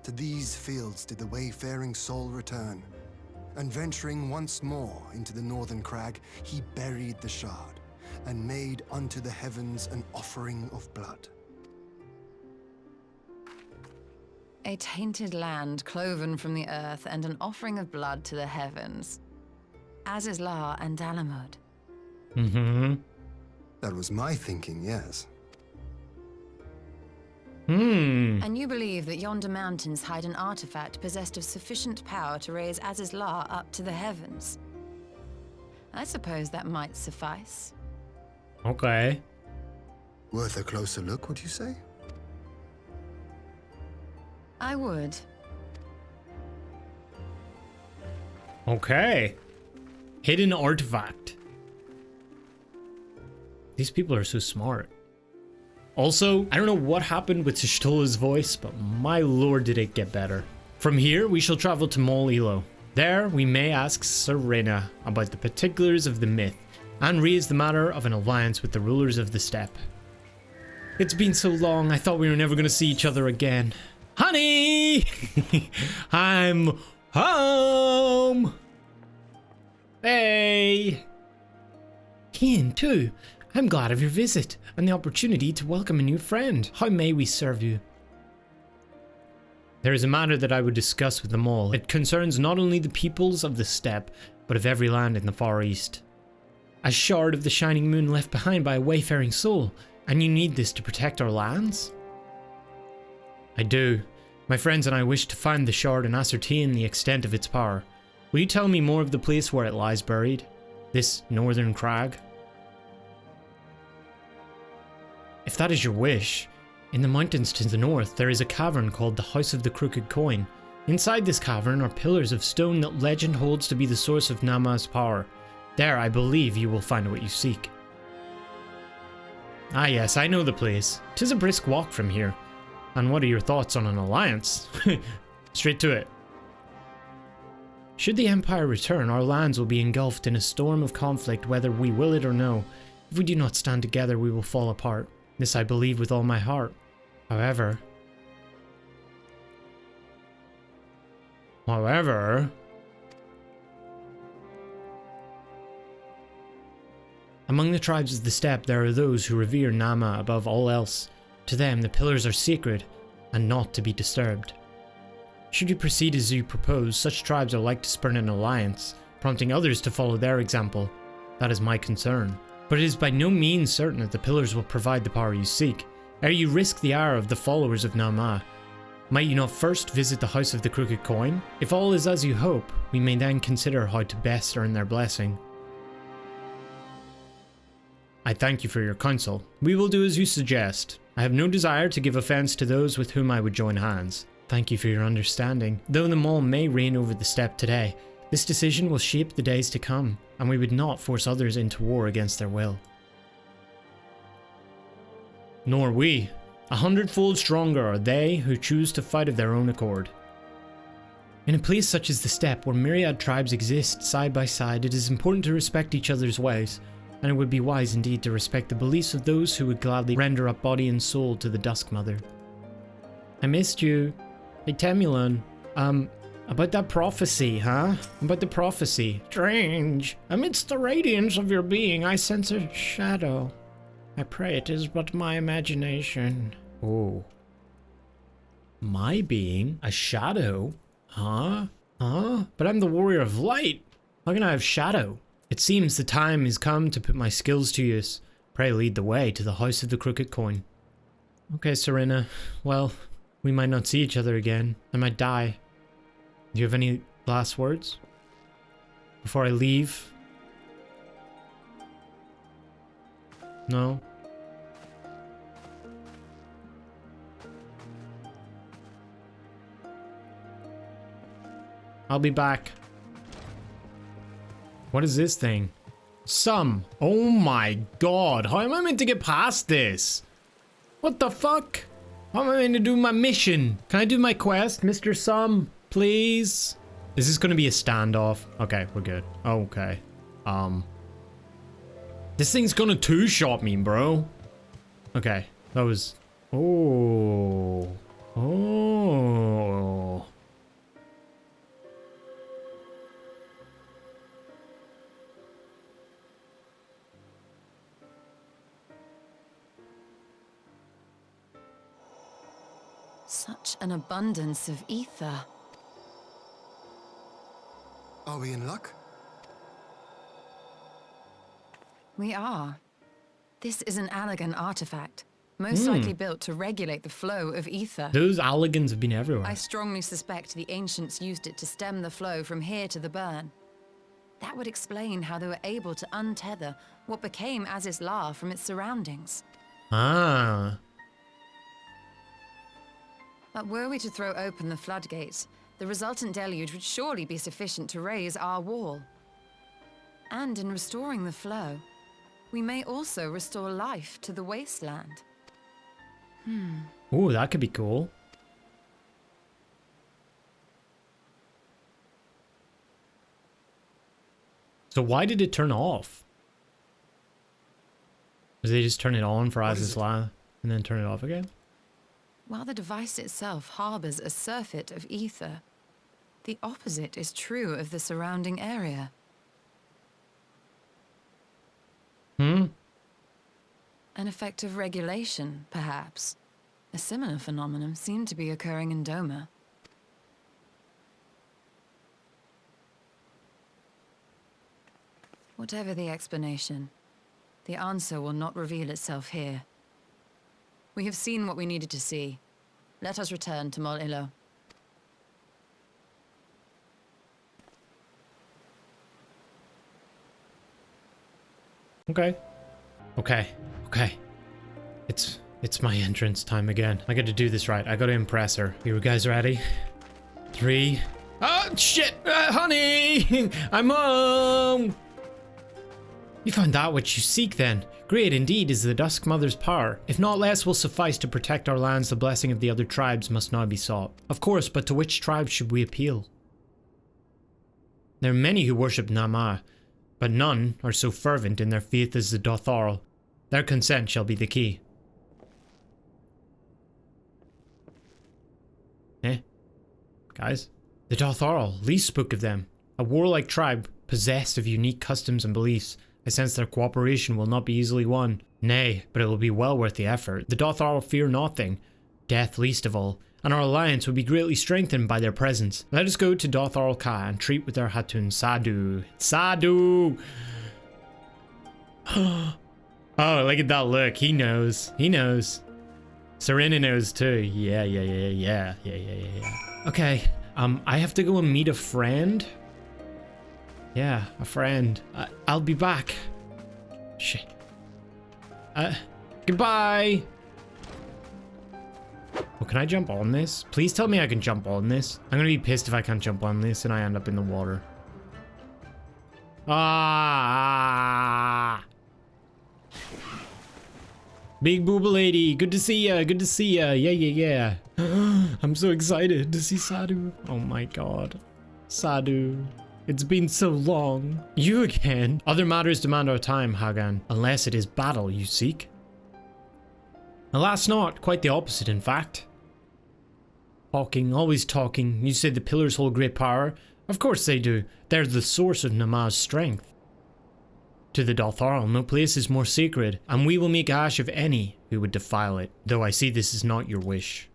To these fields did the wayfaring soul return, and venturing once more into the northern crag, he buried the shard, and made unto the heavens an offering of blood. A tainted land cloven from the earth and an offering of blood to the heavens. Azizla and Dalamud. Mm-hmm. That was my thinking, yes. And you believe that yonder mountains hide an artifact possessed of sufficient power to raise Azizla up to the heavens. I suppose that might suffice. Okay. Worth a closer look, would you say? I would. Okay. Hidden artifact. These people are so smart. Also, I don't know what happened with Y'shtola's voice, but my lord did it get better. From here, we shall travel to Mol Ilo. There, we may ask Cirina about the particulars of the myth, and raise the matter of an alliance with the rulers of the steppe. It's been so long, I thought we were never going to see each other again. Honey! I'm home! Hey! Hien, too. I'm glad of your visit, and the opportunity to welcome a new friend. How may we serve you? There is a matter that I would discuss with them all. It concerns not only the peoples of the steppe, but of every land in the Far East. A shard of the shining moon left behind by a wayfaring soul, and you need this to protect our lands? I do. My friends and I wish to find the shard and ascertain the extent of its power. Will you tell me more of the place where it lies buried? This northern crag? that is your wish, in the mountains to the north there is a cavern called the House of the Crooked Coin. Inside this cavern are pillars of stone that legend holds to be the source of Nama's power. There, I believe, you will find what you seek. Ah yes, I know the place. 'Tis a brisk walk from here. And what are your thoughts on an alliance? Straight to it. Should the Empire return, our lands will be engulfed in a storm of conflict whether we will it or no. If we do not stand together, we will fall apart. This I believe with all my heart. However... Among the tribes of the steppe there are those who revere Nama above all else. To them the pillars are sacred and not to be disturbed. Should you proceed as you propose, such tribes are like to spurn an alliance, prompting others to follow their example. That is my concern. But it is by no means certain that the pillars will provide the power you seek. Ere you risk the ire of the followers of Nama, might you not first visit the House of the Crooked Coin? If all is as you hope, we may then consider how to best earn their blessing. I thank you for your counsel. We will do as you suggest. I have no desire to give offense to those with whom I would join hands. Thank you for your understanding. Though the Maul may reign over the steppe today, this decision will shape the days to come, and we would not force others into war against their will. Nor we. 100-fold stronger are they who choose to fight of their own accord. In a place such as the steppe, where myriad tribes exist side by side, it is important to respect each other's ways, and it would be wise indeed to respect the beliefs of those who would gladly render up body and soul to the Dusk Mother. I missed you. Hey Temulan, about that prophecy, huh? About the prophecy. Strange. Amidst the radiance of your being, I sense a shadow. I pray it is but my imagination. Oh. My being? A shadow? Huh? Huh? But I'm the warrior of light. How can I have shadow? It seems the time has come to put my skills to use. Pray lead the way to the House of the Crooked Coin. Okay, Cirina. Well, we might not see each other again. I might die. Do you have any last words? Before I leave? No? I'll be back. What is this thing? Oh my god, how am I meant to get past this? What the fuck? How am I meant to do my mission? Can I do my quest, Mr. Sum? Please? Is this gonna be a standoff? Okay, we're good. Okay. This thing's gonna two-shot me, bro. Okay, that was... Oh. Oh. Such an abundance of ether. Are we in luck? We are. This is an Allegan artifact, most likely built to regulate the flow of ether. Those Allegans have been everywhere. I strongly suspect the ancients used it to stem the flow from here to the burn. That would explain how they were able to untether what became Azis La from its surroundings. Ah. But were we to throw open the floodgates, the resultant deluge would surely be sufficient to raise our wall. And in restoring the flow, we may also restore life to the wasteland. Ooh, that could be cool. So why did it turn off? Did they just turn it on for Azis La and then turn it off again? While the device itself harbors a surfeit of ether, the opposite is true of the surrounding area. An effect of regulation, perhaps. A similar phenomenon seemed to be occurring in Doma. Whatever the explanation, the answer will not reveal itself here. We have seen what we needed to see. Let us return to Mol Ilo. Okay. Okay. Okay. It's It's my entrance time again. I gotta do this right. I gotta impress her. You guys ready? 3. Oh, shit! Honey! I'm home! You found that which you seek then. Great indeed is the Dusk Mother's power. If not less will suffice to protect our lands, the blessing of the other tribes must now be sought. Of course, but to which tribe should we appeal? There are many who worship Nama, but none are so fervent in their faith as the Dotharl. Their consent shall be the key. Guys? The Dotharl, Lyse spoke of them. A warlike tribe, possessed of unique customs and beliefs. I sense their cooperation will not be easily won. Nay, but it will be well worth the effort. The Dotharl fear nothing, death least of all, and our alliance will be greatly strengthened by their presence. Let us go to Dotharl Ka and treat with our Hatun Sadu. Sadu! Oh, look at that look. He knows. He knows. Cirina knows too. Yeah. Okay, I have to go and meet a friend. Yeah, a friend. I'll be back. Shit. Goodbye. Well, can I jump on this? Please tell me I can jump on this. I'm gonna be pissed if I can't jump on this and I end up in the water. Ah! Big booba lady, good to see ya, good to see ya. Yeah. I'm so excited to see Sadu. Oh my god. Sadu. It's been so long. You again? Other matters demand our time, Hagan. Unless it is battle you seek. Alas not, quite the opposite in fact. Talking, always talking. You say the pillars hold great power. Of course they do. They're the source of Nama's strength. To the Dotharl, no place is more sacred, and we will make ash of any who would defile it, though I see this is not your wish.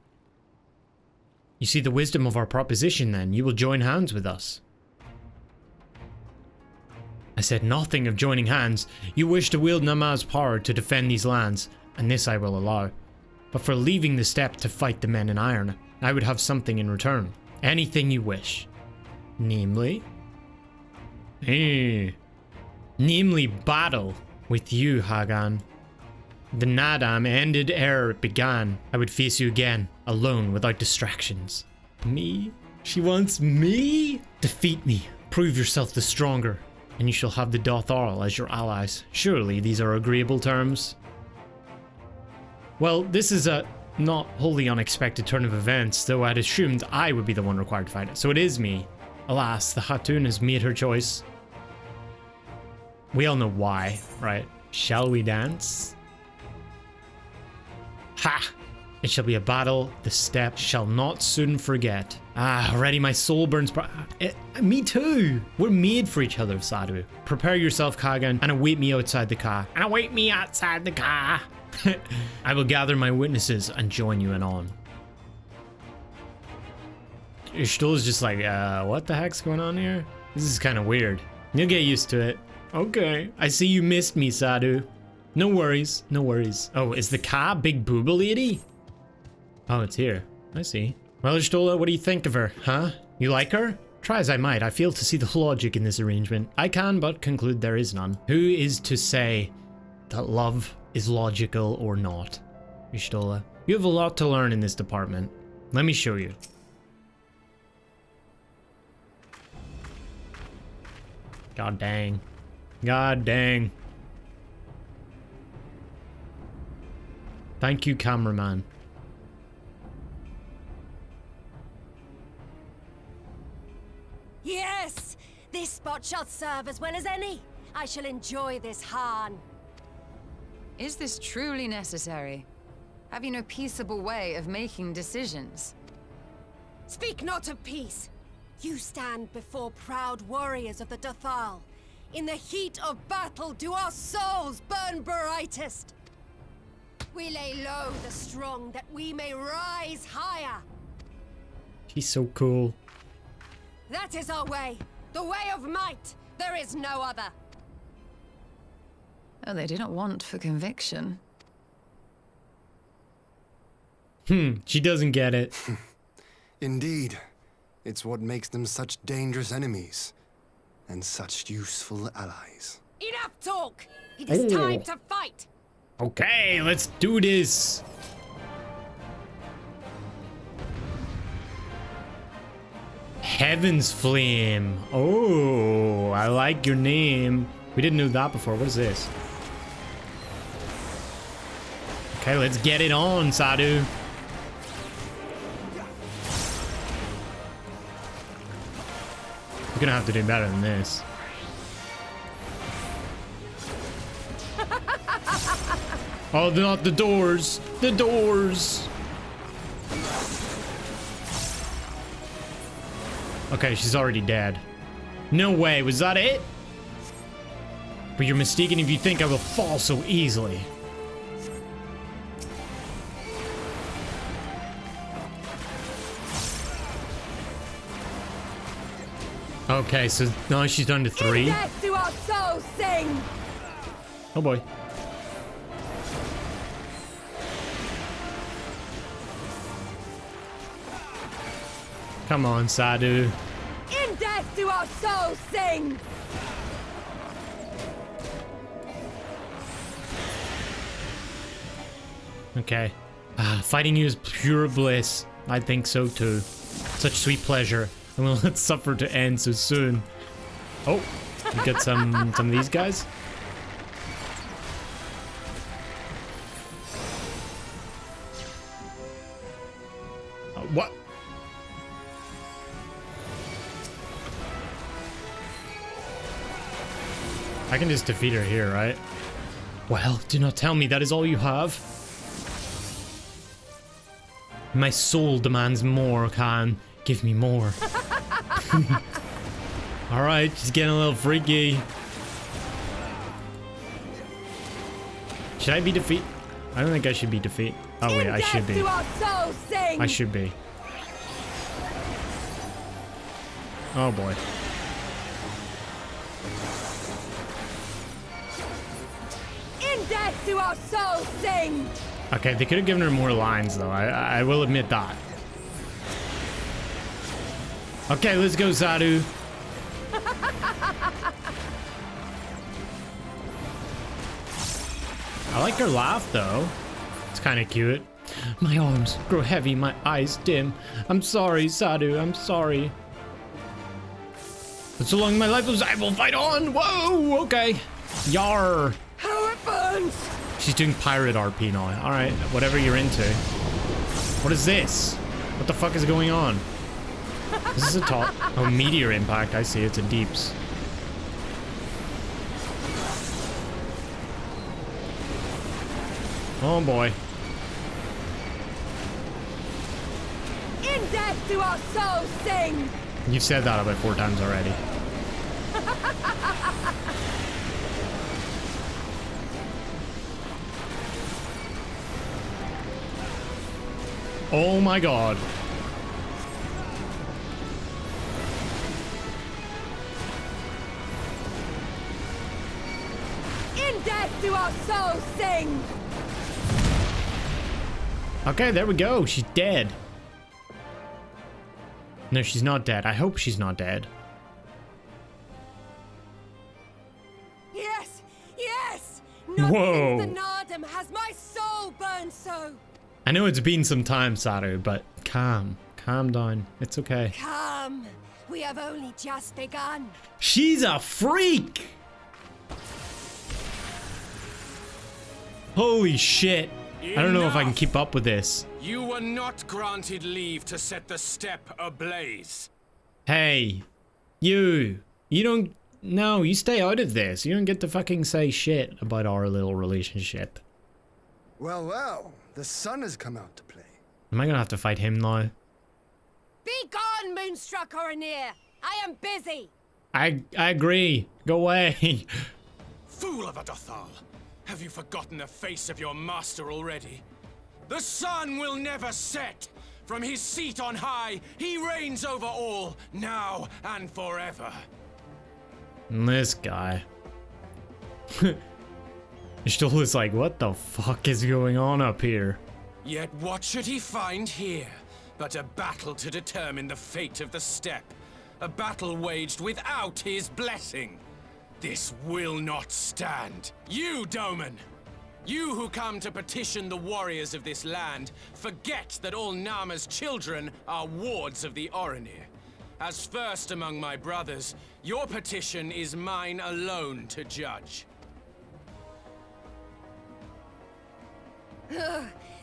You see the wisdom of our proposition then, you will join hands with us. I said nothing of joining hands. You wish to wield Nama's power to defend these lands, and this I will allow. But for leaving the steppe to fight the men in iron, I would have something in return. Anything you wish. Namely? Namely battle with you, Hagan. The Nadam ended ere it began. I would face you again, alone, without distractions. Me? She wants me? Defeat me. Prove yourself the stronger, and you shall have the Dotharl as your allies. Surely these are agreeable terms? Well, this is a not wholly unexpected turn of events, though I'd assumed I would be the one required to fight it. So it is me. Alas, the Hatun has made her choice. We all know why, right? Shall we dance? Ha! It shall be a battle the steppe shall not soon forget. Ah, already my soul burns. Me too! We're made for each other, Sadu. Prepare yourself, Kagan, and await me outside the car. And await me outside the car! I will gather my witnesses and join you in on. Y'shtola's just like, what the heck's going on here? This is kind of weird. You'll get used to it. Okay, I see you missed me, Sadu. No worries, no worries. Oh, is the Ka big booba lady? Oh, it's here. I see. Well, Y'shtola, what do you think of her, huh? You like her? Try as I might, I fail to see the logic in this arrangement. I can but conclude there is none. Who is to say that love is logical or not? Y'shtola, you have a lot to learn in this department. Let me show you. God dang. God dang. Thank you, cameraman. Yes! This spot shall serve as well as any. I shall enjoy this Han. Is this truly necessary? Have you no peaceable way of making decisions? Speak not of peace. You stand before proud warriors of the Dotharl. In the heat of battle do our souls burn brightest. We lay low the strong that we may rise higher. She's so cool. That is our way. The way of might. There is no other. Oh, they do not want for conviction. She doesn't get it. Indeed. It's what makes them such dangerous enemies. And such useful allies. Enough talk! It is time to fight! Okay, let's do this. Heaven's Flame. Oh, I like your name. We didn't know that before. What is this? Okay, let's get it on, Sadu. You're gonna have to do better than this. Oh, not the doors. The doors. Okay, she's already dead. No way, was that it? But you're mistaken if you think I will fall so easily. Okay, so now she's down to 3. Death to our souls sing! Oh boy. Come on, Sadu. In death do our souls sing! Okay. Fighting you is pure bliss. I think so too. Such sweet pleasure. And we'll let suffer to end so soon. Oh, we got some of these guys. What? I can just defeat her here, right? Well, do not tell me that is all you have. My soul demands more, Khan. Give me more. Alright, she's getting a little freaky. Should I be defeated? I don't think I should be defeated. Oh wait, I should be. I should be. Oh boy. In death do our souls sing! Okay, they could have given her more lines though. I will admit that. Okay, let's go, Sadu. I like her laugh though. It's kind of cute. My arms grow heavy, my eyes dim. I'm sorry, Sadu, I'm sorry. But so long my life was, I will fight on. Whoa, okay. Yar. How it burns! She's doing pirate RP now. Alright, whatever you're into. What is this? What the fuck is going on? This is a top. Oh, meteor impact. I see. It's a deeps. Oh boy. In death do our souls sing! You've said that about 4 times already. Oh my god. In death do our souls sing! Okay, there we go. She's dead. No, she's not dead. I hope she's not dead. Yes! Yes! Whoa. Nothing the Nardum has my soul burned so! I know it's been some time, Sadu, but calm. Calm down. It's okay. Come! We have only just begun. She's a freak! Holy shit. I don't know if I can keep up with this. You were not granted leave to set the steppe ablaze. Hey, you don't, no, you stay out of this. You don't get to fucking say shit about our little relationship. Well, well, the sun has come out to play. Am I gonna have to fight him now? Be gone, Moonstruck Urianger! I am busy! I agree. Go away. Fool of a Dothal! Have you forgotten the face of your master already? The sun will never set! From his seat on high, he reigns over all, now and forever. This guy. Y'shtola's like, what the fuck is going on up here? Yet what should he find here but a battle to determine the fate of the steppe? A battle waged without his blessing. This will not stand. You, Doman! You who come to petition the warriors of this land, forget that all Nama's children are wards of the Urianger. As first among my brothers, your petition is mine alone to judge.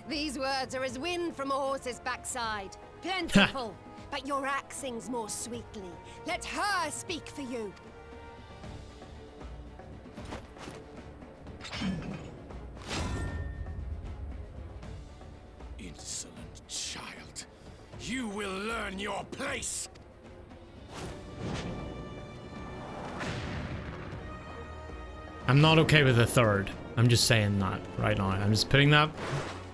These words are as wind from a horse's backside. Plentiful, but your axe sings more sweetly. Let her speak for you. Insolent child. You will learn your place! I'm not okay with the third. I'm just saying that right now. I'm just putting that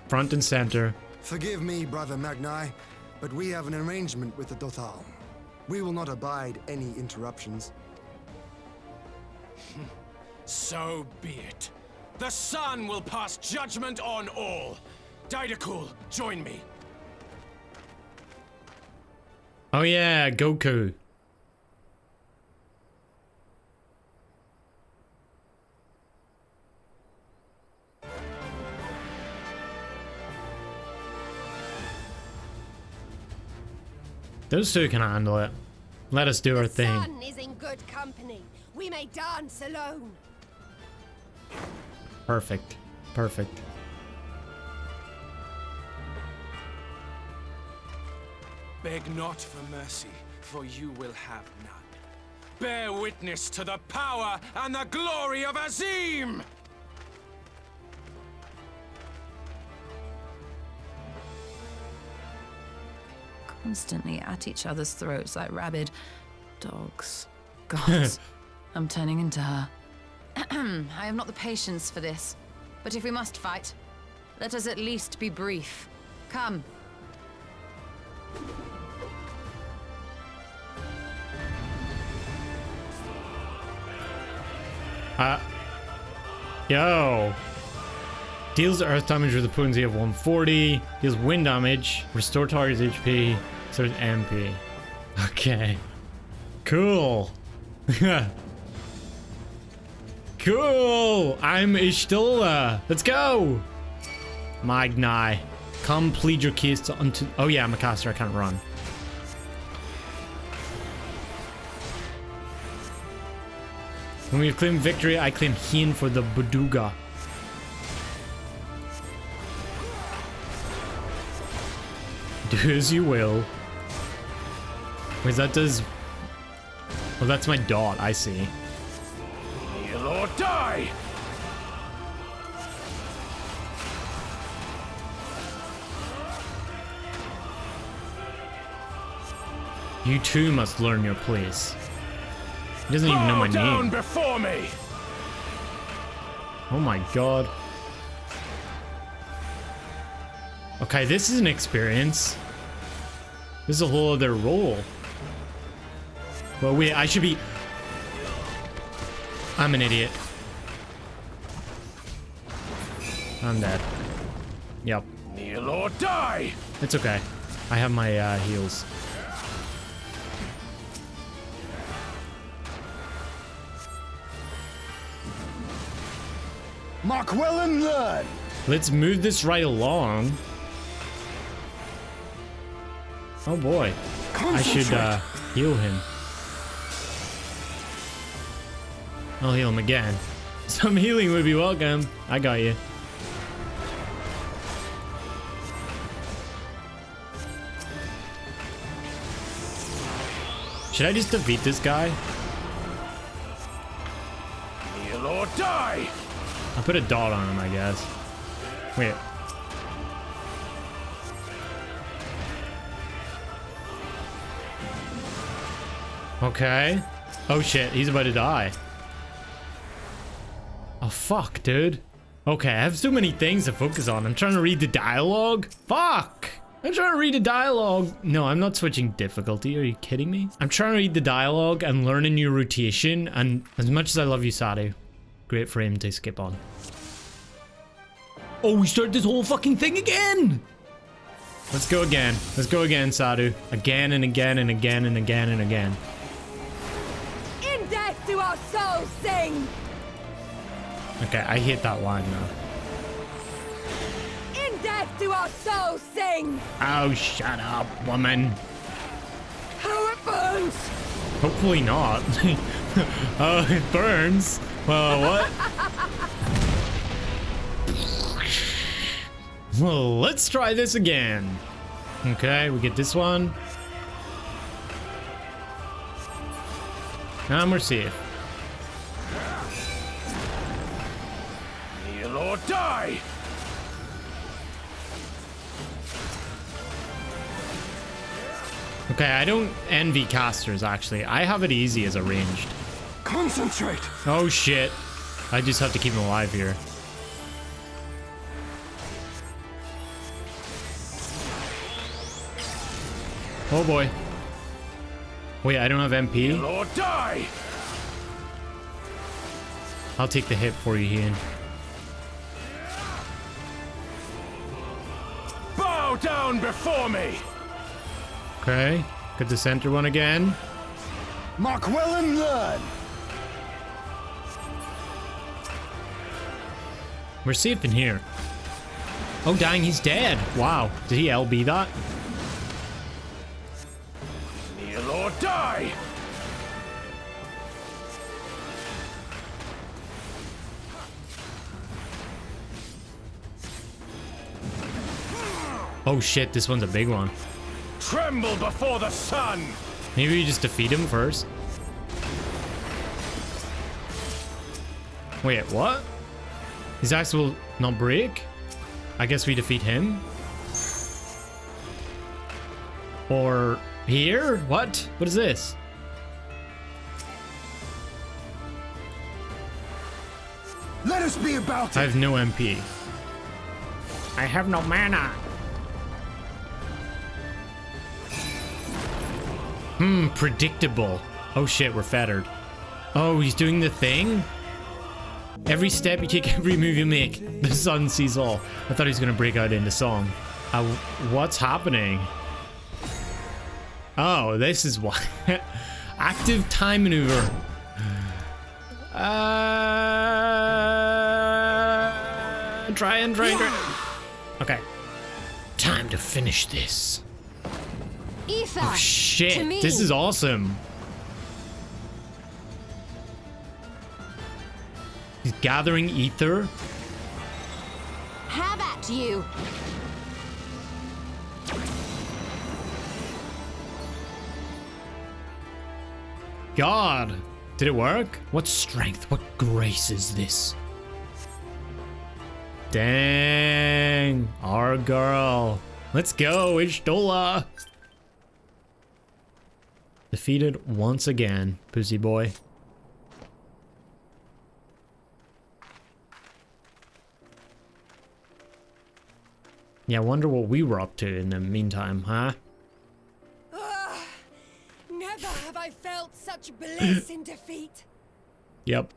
front and center. Forgive me, Brother Magnai, but we have an arrangement with the Dothal. We will not abide any interruptions. So be it. The sun will pass judgment on all. Daidakul, join me. Oh yeah, Goku. Those two can handle it. Let us do our thing. The sun is in good company. We may dance alone. Perfect. Perfect. Beg not for mercy, for you will have none. Bear witness to the power and the glory of Azim! Constantly at each other's throats like rabid dogs. Gods, I'm turning into her. I have not the patience for this. But if we must fight, let us at least be brief. Come. Yo. Deals earth damage with a potency of 140. Deals wind damage. Restore target's HP. Restores MP. Okay. Cool. Cool. I'm Y'shtola. Let's go. Magnai. Come plead your case to unto. Oh yeah, I'm a caster. I can't run. When we claim victory, I claim Hien for the Buduga. Do as you will. Wait, that does... Oh, that's my dot, I see. Kneel or die! You too must learn your place. He doesn't even know my name. Before me! Oh my god. Okay, this is an experience. This is a whole other role. Well, wait, I should be... I'm an idiot. I'm dead. Yep. Kneel or die! It's okay. I have my heals. Mark well and learn! Let's move this right along. Oh boy. I should heal him. I'll heal him again. Some healing would be welcome. I got you. Should I just defeat this guy? Kneel or die! I'll put a dot on him, I guess. Wait. Okay. Oh shit, he's about to die. Oh fuck, dude. Okay, I have so many things to focus on. I'm trying to read the dialogue. Fuck! I'm trying to read the dialogue. No, I'm not switching difficulty. Are you kidding me? I'm trying to read the dialogue and learn a new rotation. And as much as I love you, Sadu, great frame to skip on. Oh, we start this whole fucking thing again! Let's go again. Let's go again, Sadu. Again and again and again and again and again. In death do our souls sing! Okay, I hate that line now. In death do our souls sing! Oh, shut up, woman. How it burns! burns! Hopefully not. Oh, it burns. Well, what? Well, let's try this again. Okay, we get this one. And we're safe. Kneel or die! Okay, I don't envy casters, actually. I have it easy as a ranged. Concentrate! Oh, shit. I just have to keep him alive here. Oh, boy. Wait, I don't have MP? Kneel or die! I'll take the hit for you, Hien. Bow down before me! Okay, get the center one again. Mark well and learn! We're safe in here. Oh, dang, he's dead. Wow, did he LB that? Kneel or die! Oh shit, this one's a big one. Tremble before the sun! Maybe we just defeat him first. Wait, what? His axe will not break? I guess we defeat him? Or here? What? What is this? Let us be about it! I have no MP. I have no mana. Predictable. Oh shit, we're fettered. Oh, he's doing the thing? Every step you take, every move you make, the sun sees all. I thought he was gonna break out into song. What's happening? Oh, this is why. Active time maneuver. Try. Okay. Time to finish this. Ether, Oh shit, to me. this is awesome. He's gathering ether. Have at you. God, did it work? What strength, what grace is this? Dang, our girl. Let's go, Y'shtola. Defeated once again, Pussy Boy. Yeah, I wonder what we were up to in the meantime, huh? Never have I felt such bliss in defeat. Yep.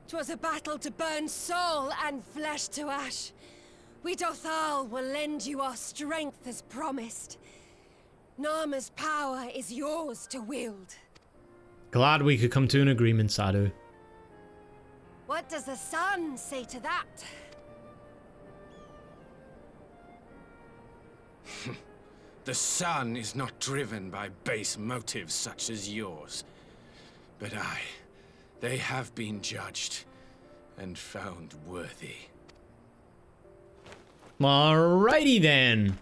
'Twas a battle to burn soul and flesh to ash. We Dothal will lend you our strength as promised. Narma's power is yours to wield. Glad we could come to an agreement, Sadu. What does the sun say to that? The sun is not driven by base motives such as yours. But they have been judged and found worthy. Alrighty then.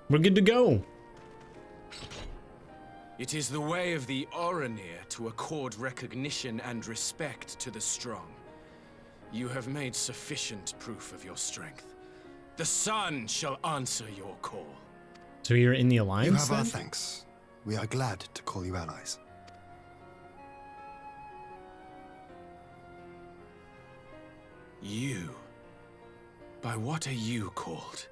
We're good to go. It is the way of the Urianger to accord recognition and respect to the strong. You have made sufficient proof of your strength. The sun shall answer your call. So you're in the alliance, You have then? our thanks. We are glad to call you allies. You? By what are you called?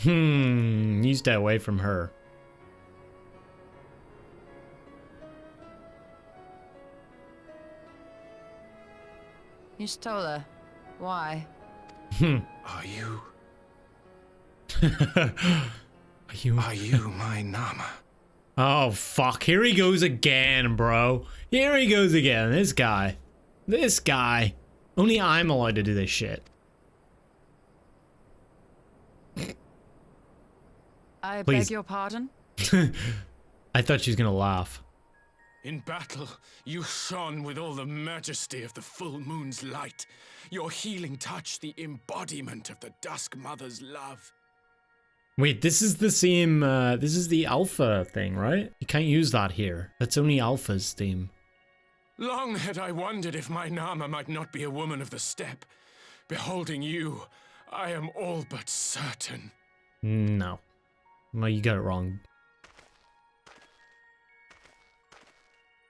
You stay away from her. Y'shtola, why? Are you my Nama? Oh, fuck. Here he goes again, bro. Here he goes again. This guy. This guy. Only I'm allowed to do this shit. I Please. beg your pardon? I thought she was gonna laugh. In battle, you shone with all the majesty of the full moon's light. Your healing touch, the embodiment of the Dusk Mother's love. Wait, this is the same, this is the Alpha thing, right? You can't use that here. That's only Alpha's theme. Long had I wondered if my Nama might not be a woman of the steppe. Beholding you, I am all but certain. No. Well, you got it wrong.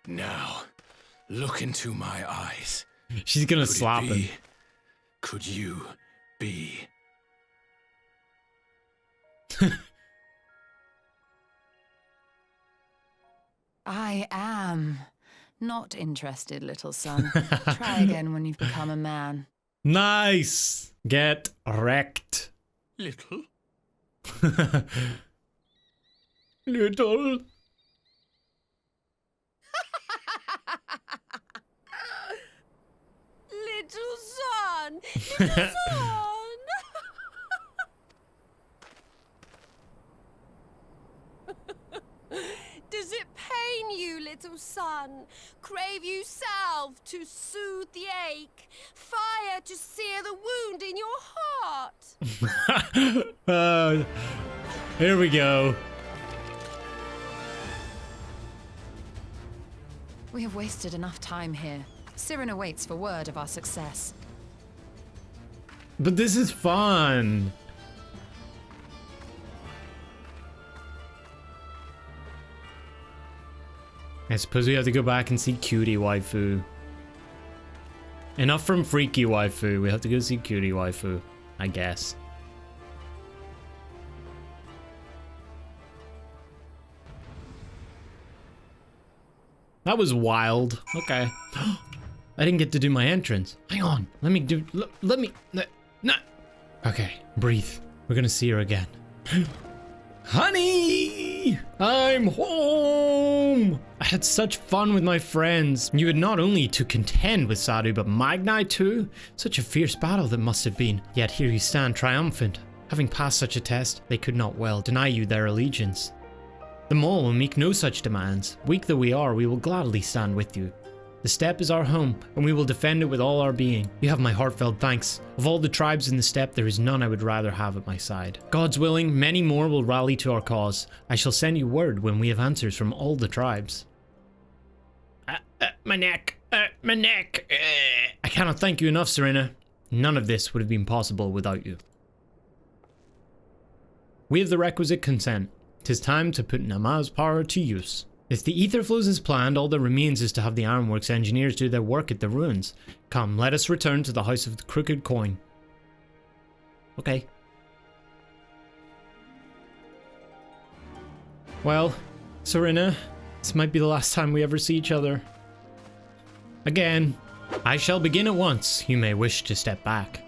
Now, look into my eyes. She's gonna slap him. Could you be? I am not interested, little son. Try again when you've become a man. Nice! Get wrecked. Little? Little. Little son! Little son! Does it pain you, little son? Crave you salve to soothe the ache? Fire to sear the wound in your heart? Here we go. We have wasted enough time here. Cirina waits for word of our success. But this is fun. I suppose we have to go back and see Cutie Waifu. Enough from Freaky Waifu. We have to go see Cutie Waifu, I guess. That was wild. Okay. I didn't get to do my entrance. Hang on. Let me do... Let me... No. Okay. Breathe. We're gonna see her again. Honey! I'm home! I had such fun with my friends. You had not only to contend with Sadu, but Magnai too? Such a fierce battle that must have been. Yet here you stand triumphant. Having passed such a test, they could not well deny you their allegiance. The Mole will make no such demands. Weak though we are, we will gladly stand with you. The steppe is our home, and we will defend it with all our being. You have my heartfelt thanks. Of all the tribes in the steppe, there is none I would rather have at my side. God's willing, many more will rally to our cause. I shall send you word when we have answers from all the tribes. My neck. My neck. I cannot thank you enough, Cirina. None of this would have been possible without you. We have the requisite consent. 'Tis time to put Nama's power to use. If the ether flows as planned, all that remains is to have the Ironworks engineers do their work at the ruins. Come, let us return to the House of the Crooked Coin. Okay. Well, Cirina, this might be the last time we ever see each other. Again. I shall begin at once. You may wish to step back.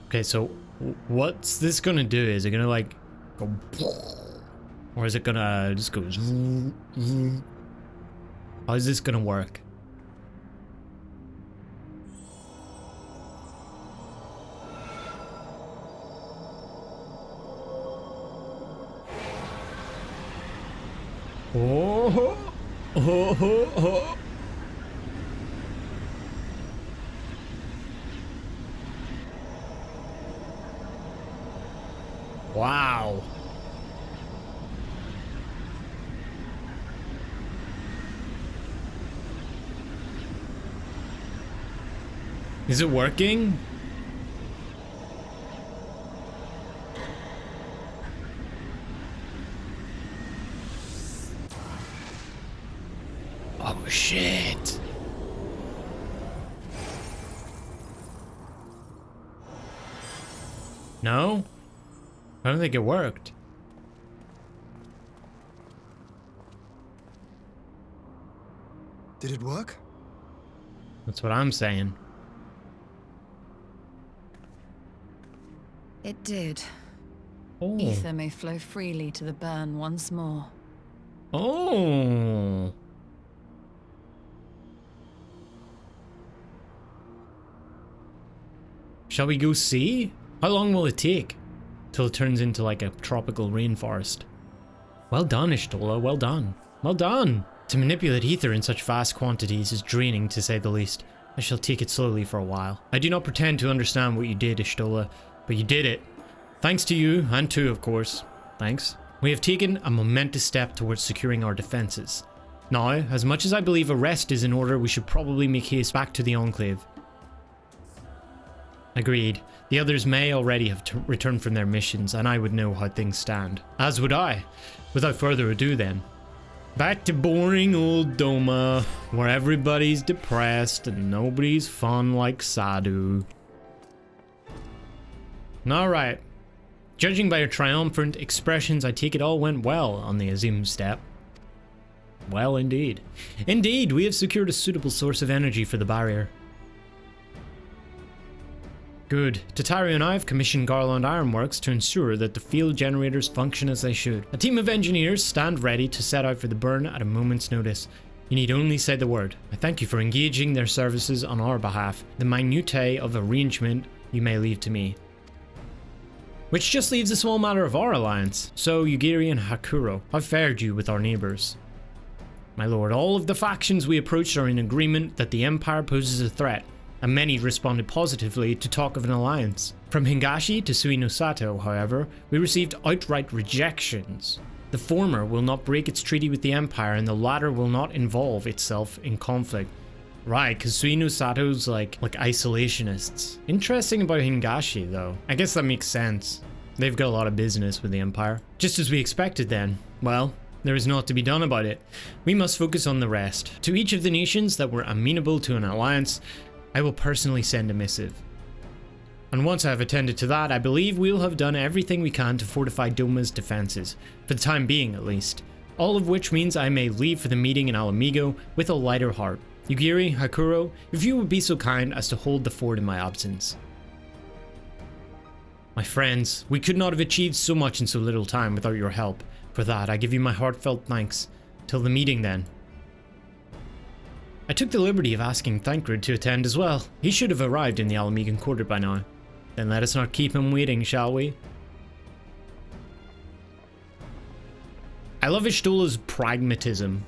Okay, so what's this gonna do? Is it gonna like go, or is it gonna just go? How is this gonna work? Oh, oh, oh, oh. Wow. Is it working? Oh shit. No? I don't think it worked. Did it work? That's what I'm saying. It did. Oh. Ether may flow freely to the burn once more. Oh. Shall we go see? How long will it take? till it turns into like a tropical rainforest. Well done, Y'shtola, well done. Well done! To manipulate ether in such vast quantities is draining, to say the least. I shall take it slowly for a while. I do not pretend to understand what you did, Y'shtola, but you did it. Thanks to you, and to, of course. Thanks. We have taken a momentous step towards securing our defences. Now, as much as I believe a rest is in order, we should probably make haste back to the Enclave. Agreed. The others may already have returned from their missions, and I would know how things stand. As would I. Without further ado then. Back to boring old Doma, where everybody's depressed and nobody's fun like Sadu. Alright. Judging by your triumphant expressions, I take it all went well on the Azim Steppe. Well, indeed. Indeed, we have secured a suitable source of energy for the barrier. Good. Tatario and I have commissioned Garland Ironworks to ensure that the field generators function as they should. A team of engineers stand ready to set out for the burn at a moment's notice. You need only say the word. I thank you for engaging their services on our behalf. The minutiae of arrangement you may leave to me. Which just leaves a small matter of our alliance. So, Ugiri and Hakuro, how fared you with our neighbours? My lord, all of the factions we approached are in agreement that the Empire poses a threat, and many responded positively to talk of an alliance. From Hingashi to Suino Sato, however, we received outright rejections. The former will not break its treaty with the Empire, and the latter will not involve itself in conflict. Right, because Suino Sato's like isolationists. Interesting about Hingashi, though. I guess that makes sense. They've got a lot of business with the Empire. Just as we expected then. Well, there is naught to be done about it. We must focus on the rest. To each of the nations that were amenable to an alliance, I will personally send a missive. And once I have attended to that, I believe we'll have done everything we can to fortify Doma's defenses, for the time being at least. All of which means I may leave for the meeting in Alamigo with a lighter heart. Ugiri, Hakuro, if you would be so kind as to hold the fort in my absence. My friends, we could not have achieved so much in so little time without your help. For that, I give you my heartfelt thanks. Till the meeting then. I took the liberty of asking Thancred to attend as well. He should have arrived in the Alamigan quarter by now. Then let us not keep him waiting, shall we? I love Y'shtola's pragmatism.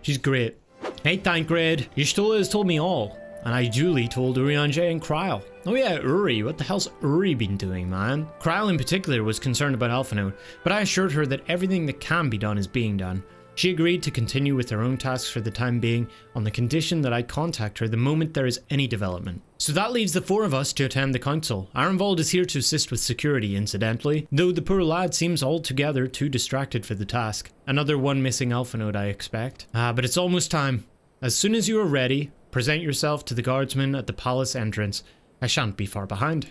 She's great. Hey Thancred, Y'shtola has told me all, and I duly told Urianger and Kryle. Oh yeah, Uri, what the hell's Uri been doing, man? Kryle in particular was concerned about Alphinaud, but I assured her that everything that can be done is being done. She agreed to continue with her own tasks for the time being, on the condition that I contact her the moment there is any development. So that leaves the four of us to attend the council. Arenvold is here to assist with security, incidentally, though the poor lad seems altogether too distracted for the task. Another one missing Alphinaud, I expect. But it's almost time. As soon as you are ready, present yourself to the guardsmen at the palace entrance. I shan't be far behind.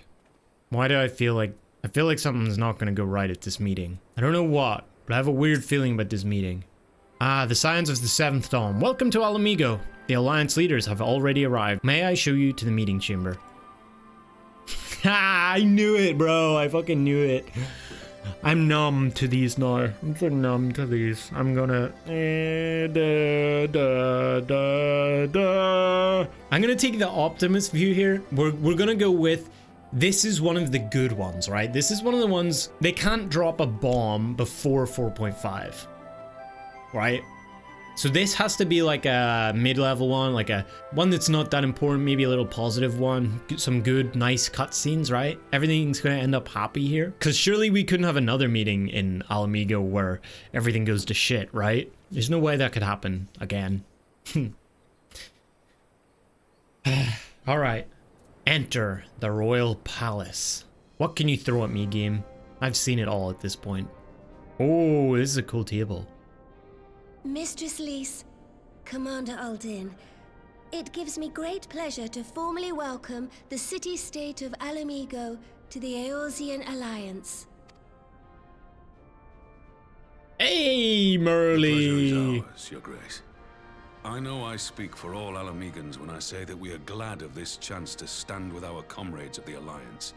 Why do I feel like something's not going to go right at this meeting? I don't know what, but I have a weird feeling about this meeting. The Scions of the 7th Dawn. Welcome to Alamigo. The Alliance leaders have already arrived. May I show you to the meeting chamber? I knew it, bro. I fucking knew it. I'm numb to these now. I'm so numb to these. I'm gonna... I'm gonna take the optimist view here. We're gonna go with... This is one of the good ones, right? This is one of the ones... They can't drop a bomb before 4.5. Right? So this has to be like a mid-level one, like a one that's not that important, maybe a little positive one, some good, nice cutscenes, right? Everything's gonna end up happy here. Because surely we couldn't have another meeting in Alamigo where everything goes to shit, right? There's no way that could happen again. Alright. Enter the Royal Palace. What can you throw at me, game? I've seen it all at this point. Oh, this is a cool table. Mistress Lyse, Commander Aldin, it gives me great pleasure to formally welcome the city-state of Alamigo to the Eorzean Alliance. Hey, Merly! The pleasure is ours, Your Grace. I know I speak for all Alamigans when I say that we are glad of this chance to stand with our comrades of the Alliance.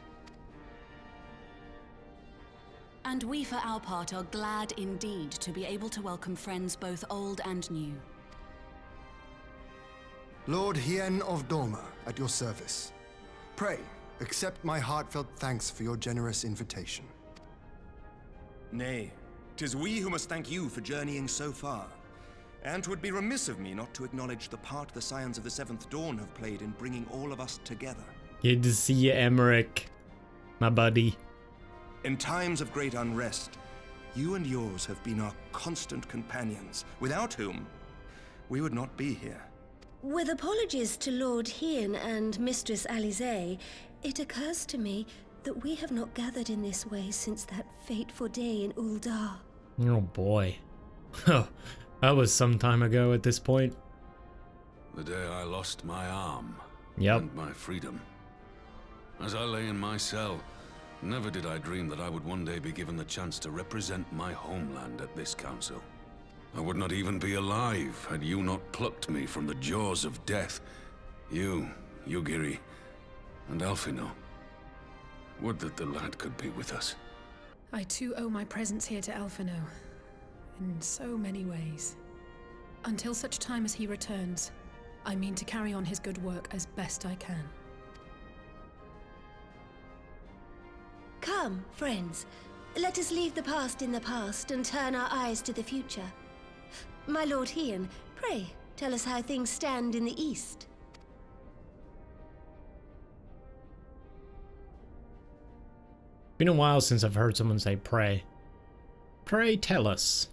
And we, for our part, are glad indeed to be able to welcome friends both old and new. Lord Hien of Doma, at your service. Pray, accept my heartfelt thanks for your generous invitation. Nay, 'tis we who must thank you for journeying so far. And 'twould be remiss of me not to acknowledge the part the Scions of the Seventh Dawn have played in bringing all of us together. Good to see you, Emmerich, my buddy. In times of great unrest, you and yours have been our constant companions, without whom we would not be here. With apologies to Lord Hien and Mistress Alisaie, it occurs to me that we have not gathered in this way since that fateful day in Uldar. Oh boy. That was some time ago at this point. The day I lost my arm. Yep. And my freedom. As I lay in my cell, never did I dream that I would one day be given the chance to represent my homeland at this council. I would not even be alive had you not plucked me from the jaws of death. You, Yugiri, and Alphino. Would that the lad could be with us. I too owe my presence here to Alphino. In so many ways. Until such time as he returns, I mean to carry on his good work as best I can. Come, friends. Let us leave the past in the past and turn our eyes to the future. My Lord Hien, pray, tell us how things stand in the east. Been a while since I've heard someone say pray. Pray tell us.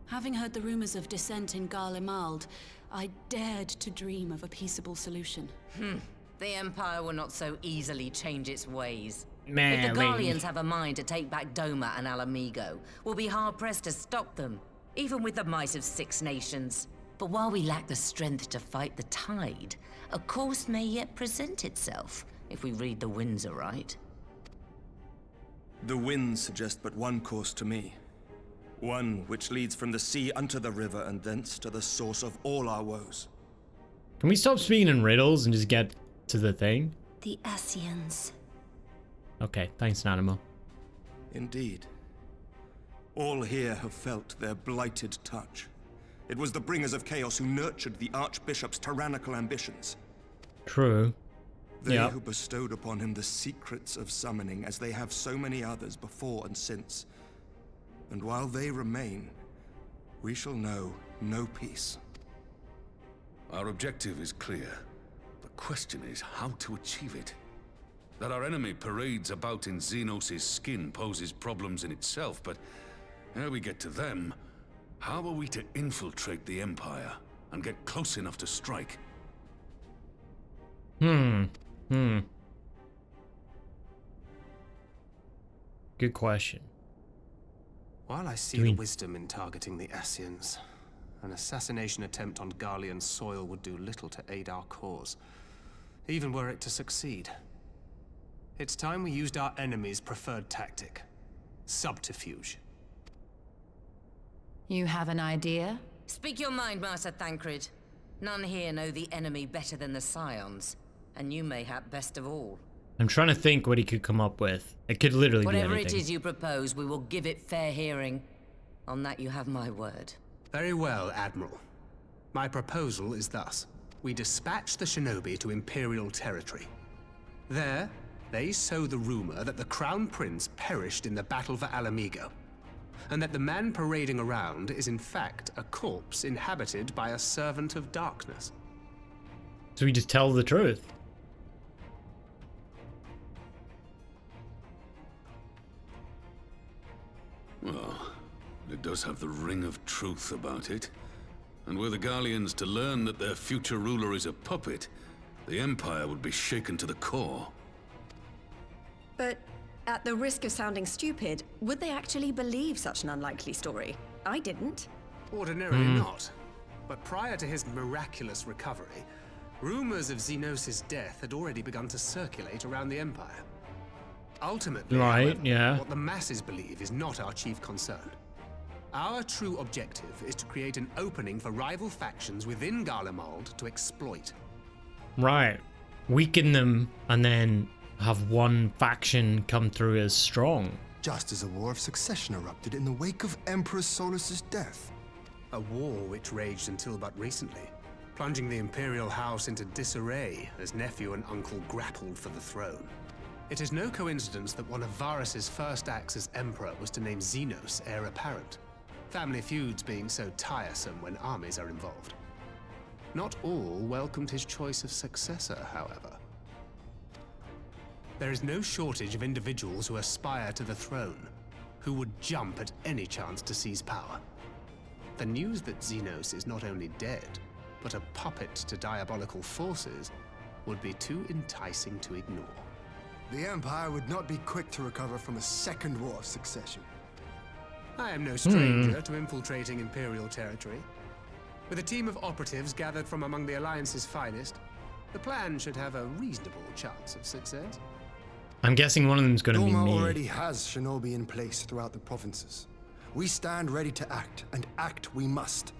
Having heard the rumors of dissent in Garlemald, I dared to dream of a peaceable solution. The Empire will not so easily change its ways. Man, if the Garleans have a mind to take back Doma and Alamigo, we'll be hard-pressed to stop them, even with the might of 6 nations. But while we lack the strength to fight the tide, a course may yet present itself, if we read the winds aright. The winds suggest but one course to me. One which leads from the sea unto the river and thence to the source of all our woes. Can we stop speaking in riddles and just get to the thing? The Ascians. Okay, thanks, Nanimo. Indeed. All here have felt their blighted touch. It was the bringers of chaos who nurtured the Archbishop's tyrannical ambitions. True. They who bestowed upon him the secrets of summoning, as they have so many others before and since. And while they remain, we shall know no peace. Our objective is clear. The question is how to achieve it. That our enemy parades about in Xenos' skin poses problems in itself, but ere we get to them, how are we to infiltrate the Empire and get close enough to strike? Good question. While I see the wisdom in targeting the Ascians, an assassination attempt on Garlean soil would do little to aid our cause, even were it to succeed. It's time we used our enemy's preferred tactic. Subterfuge. You have an idea? Speak your mind, Master Thancred. None here know the enemy better than the Scions, and you mayhap best of all. I'm trying to think what he could come up with. It could literally be anything. Whatever it is you propose, we will give it fair hearing. On that you have my word. Very well, Admiral. My proposal is thus. We dispatch the shinobi to Imperial territory. There, they sow the rumor that the Crown Prince perished in the battle for Alamigo, and that the man parading around is in fact a corpse inhabited by a servant of darkness. So we just tell the truth. Well, it does have the ring of truth about it. And were the Garleans to learn that their future ruler is a puppet, the Empire would be shaken to the core. But at the risk of sounding stupid, would they actually believe such an unlikely story? I didn't. Ordinarily not. But prior to his miraculous recovery, rumors of Xenos' death had already begun to circulate around the Empire. Ultimately, however, what the masses believe is not our chief concern. Our true objective is to create an opening for rival factions within Garlemald to exploit. Right. Weaken them and then have one faction come through as strong. Just as a war of succession erupted in the wake of Emperor Solus's death. A war which raged until but recently, plunging the Imperial House into disarray as nephew and uncle grappled for the throne. It is no coincidence that one of Varus's first acts as Emperor was to name Xenos heir apparent, family feuds being so tiresome when armies are involved. Not all welcomed his choice of successor, however. There is no shortage of individuals who aspire to the throne, who would jump at any chance to seize power. The news that Xenos is not only dead, but a puppet to diabolical forces would be too enticing to ignore. The Empire would not be quick to recover from a second war of succession. I am no stranger to infiltrating Imperial territory. With a team of operatives gathered from among the Alliance's finest, the plan should have a reasonable chance of success. I'm guessing one of them's gonna be Doma me. already has shinobi in place throughout the provinces. We stand ready to act, and act we must.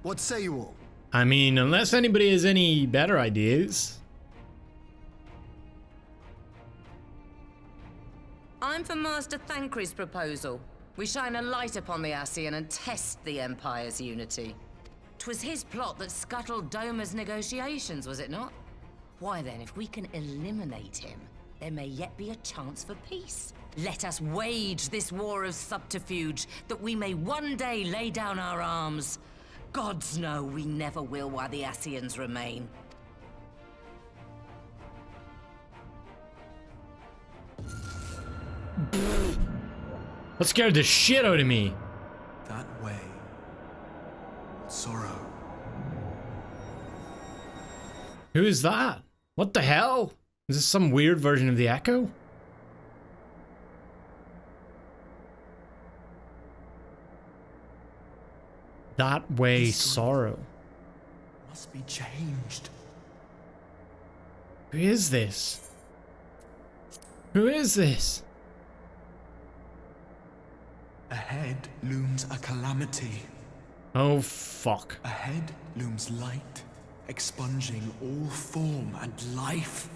What say you all? I mean, unless anybody has any better ideas. I'm for Master Thancred's proposal. We shine a light upon the Ascian and test the Empire's unity. 'Twas his plot that scuttled Doma's negotiations, was it not? Why then, if we can eliminate him, there may yet be a chance for peace. Let us wage this war of subterfuge, that we may one day lay down our arms. Gods know we never will while the Ascians remain. That scared the shit out of me. That way. Sorrow. Who is that? What the hell? Is this some weird version of the Echo? That way, sorrow. Must be changed. Who is this? Who is this? Ahead looms a calamity. Oh, fuck. Ahead looms light, expunging all form and life.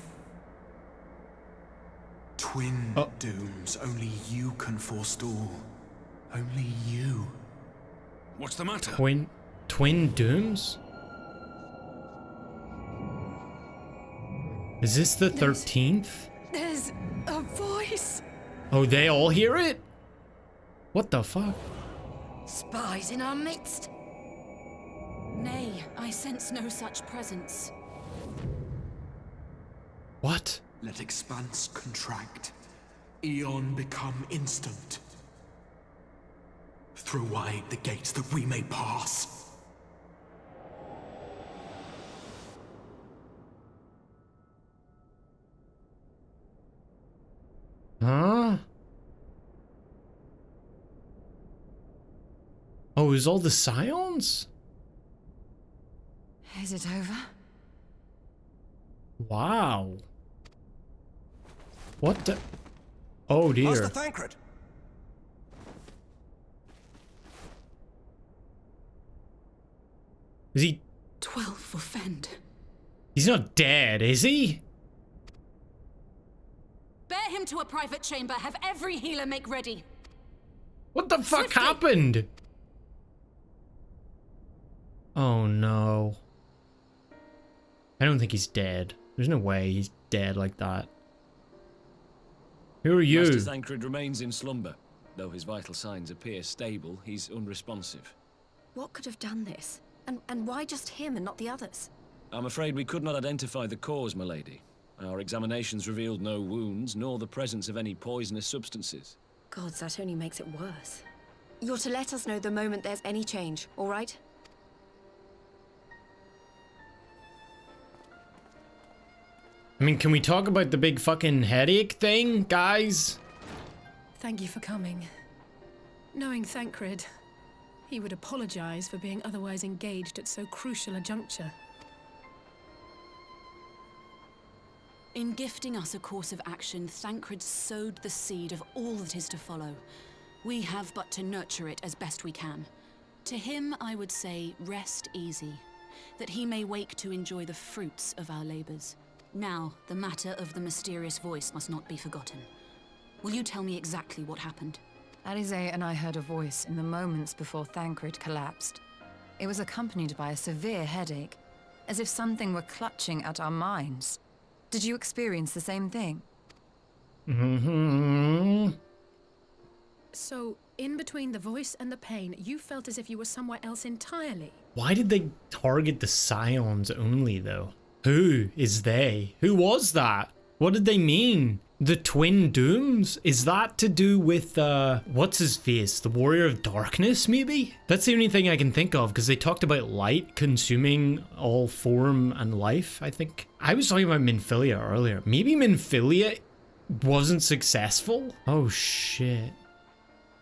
Twin dooms only you can forestall. Only you. What's the matter? Twin dooms? Is this the 13th? There's a voice. Oh, they all hear it? What the fuck? Spies in our midst? Nay, I sense no such presence. What? Let expanse contract. Eon become instant. Throw wide the gates that we may pass. Huh? Oh, is all the Scions? Is it over? Wow. What the? Oh dear. Master Thancred. Is he? 12 for Fend. He's not dead, is he? Bear him to a private chamber. Have every healer make ready. What the fuck happened? Oh no. I don't think he's dead. There's no way he's dead like that. Who are you? Master Thancred remains in slumber. Though his vital signs appear stable, he's unresponsive. What could have done this? And why just him and not the others? I'm afraid we could not identify the cause, milady. Our examinations revealed no wounds, nor the presence of any poisonous substances. Gods, that only makes it worse. You're to let us know the moment there's any change, all right? I mean, can we talk about the big fucking headache thing, guys? Thank you for coming. Knowing Thancred, he would apologize for being otherwise engaged at so crucial a juncture. In gifting us a course of action, Thancred sowed the seed of all that is to follow. We have but to nurture it as best we can. To him, I would say, rest easy, that he may wake to enjoy the fruits of our labors. Now, the matter of the mysterious voice must not be forgotten. Will you tell me exactly what happened? Alisaie and I heard a voice in the moments before Thancred collapsed. It was accompanied by a severe headache, as if something were clutching at our minds. Did you experience the same thing? So, in between the voice and the pain, you felt as if you were somewhere else entirely. Why did they target the Scions only, though? Who is they? Who was that? What did they mean? The Twin Dooms? Is that to do with, what's his face? The Warrior of Darkness, maybe? That's the only thing I can think of, because they talked about light consuming all form and life, I think. I was talking about Minfilia earlier. Maybe Minfilia wasn't successful? Oh, shit.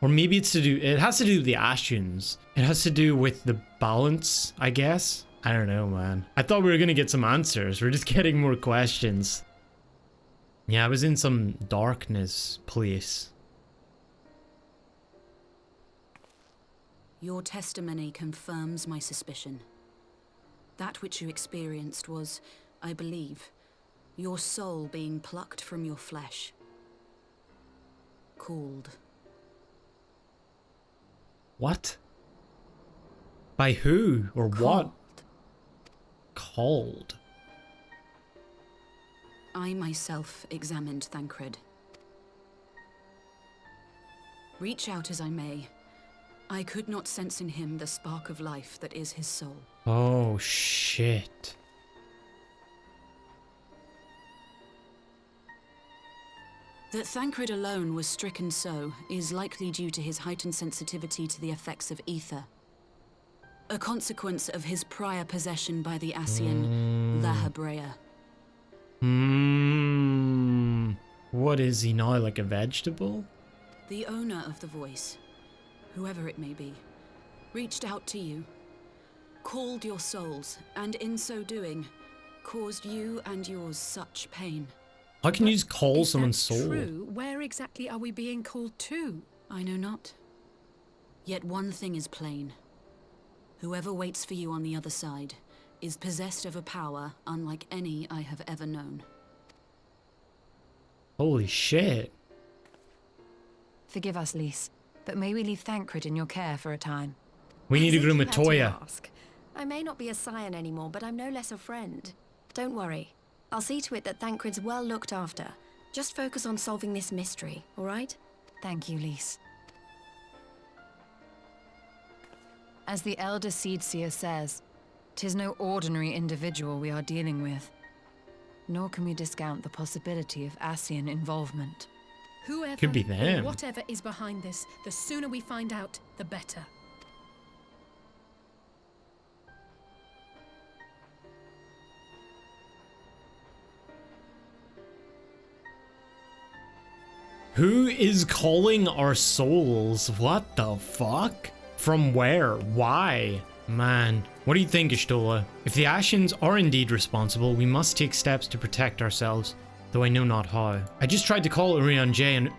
Or maybe it's to do, it has to do with the Ashians. It has to do with the balance, I guess. I don't know, man. I thought we were gonna get some answers. We're just getting more questions. Yeah, I was in some darkness place. Your testimony confirms my suspicion. That which you experienced was, I believe, your soul being plucked from your flesh. Called. What? By who or what? Called. I myself examined Thancred. Reach out as I may, I could not sense in him the spark of life that is his soul. Oh, shit. That Thancred alone was stricken so is likely due to his heightened sensitivity to the effects of ether. A consequence of his prior possession by the Ascian, the Hebrea. What is he now, like a vegetable? The owner of the voice, whoever it may be, reached out to you, called your souls, and in so doing, caused you and yours such pain. How can you just call someone's soul? True, where exactly are we being called to? I know not. Yet one thing is plain. Whoever waits for you on the other side is possessed of a power unlike any I have ever known. Holy shit. Forgive us, Lyse, but may we leave Thancred in your care for a time? We need to groom a Toya. I may not be a scion anymore, but I'm no less a friend. Don't worry. I'll see to it that Thancred's well looked after. Just focus on solving this mystery, all right? Thank you, Lyse. As the Elder Seedseer says, 'tis no ordinary individual we are dealing with. Nor can we discount the possibility of Ascian involvement. Whoever Could be them. or whatever is behind this, the sooner we find out, the better. Who is calling our souls? What the fuck? From where? Why? Man, what do you think, Y'shtola? If the Ascians are indeed responsible, we must take steps to protect ourselves, though I know not how. I just tried to call Urianger and...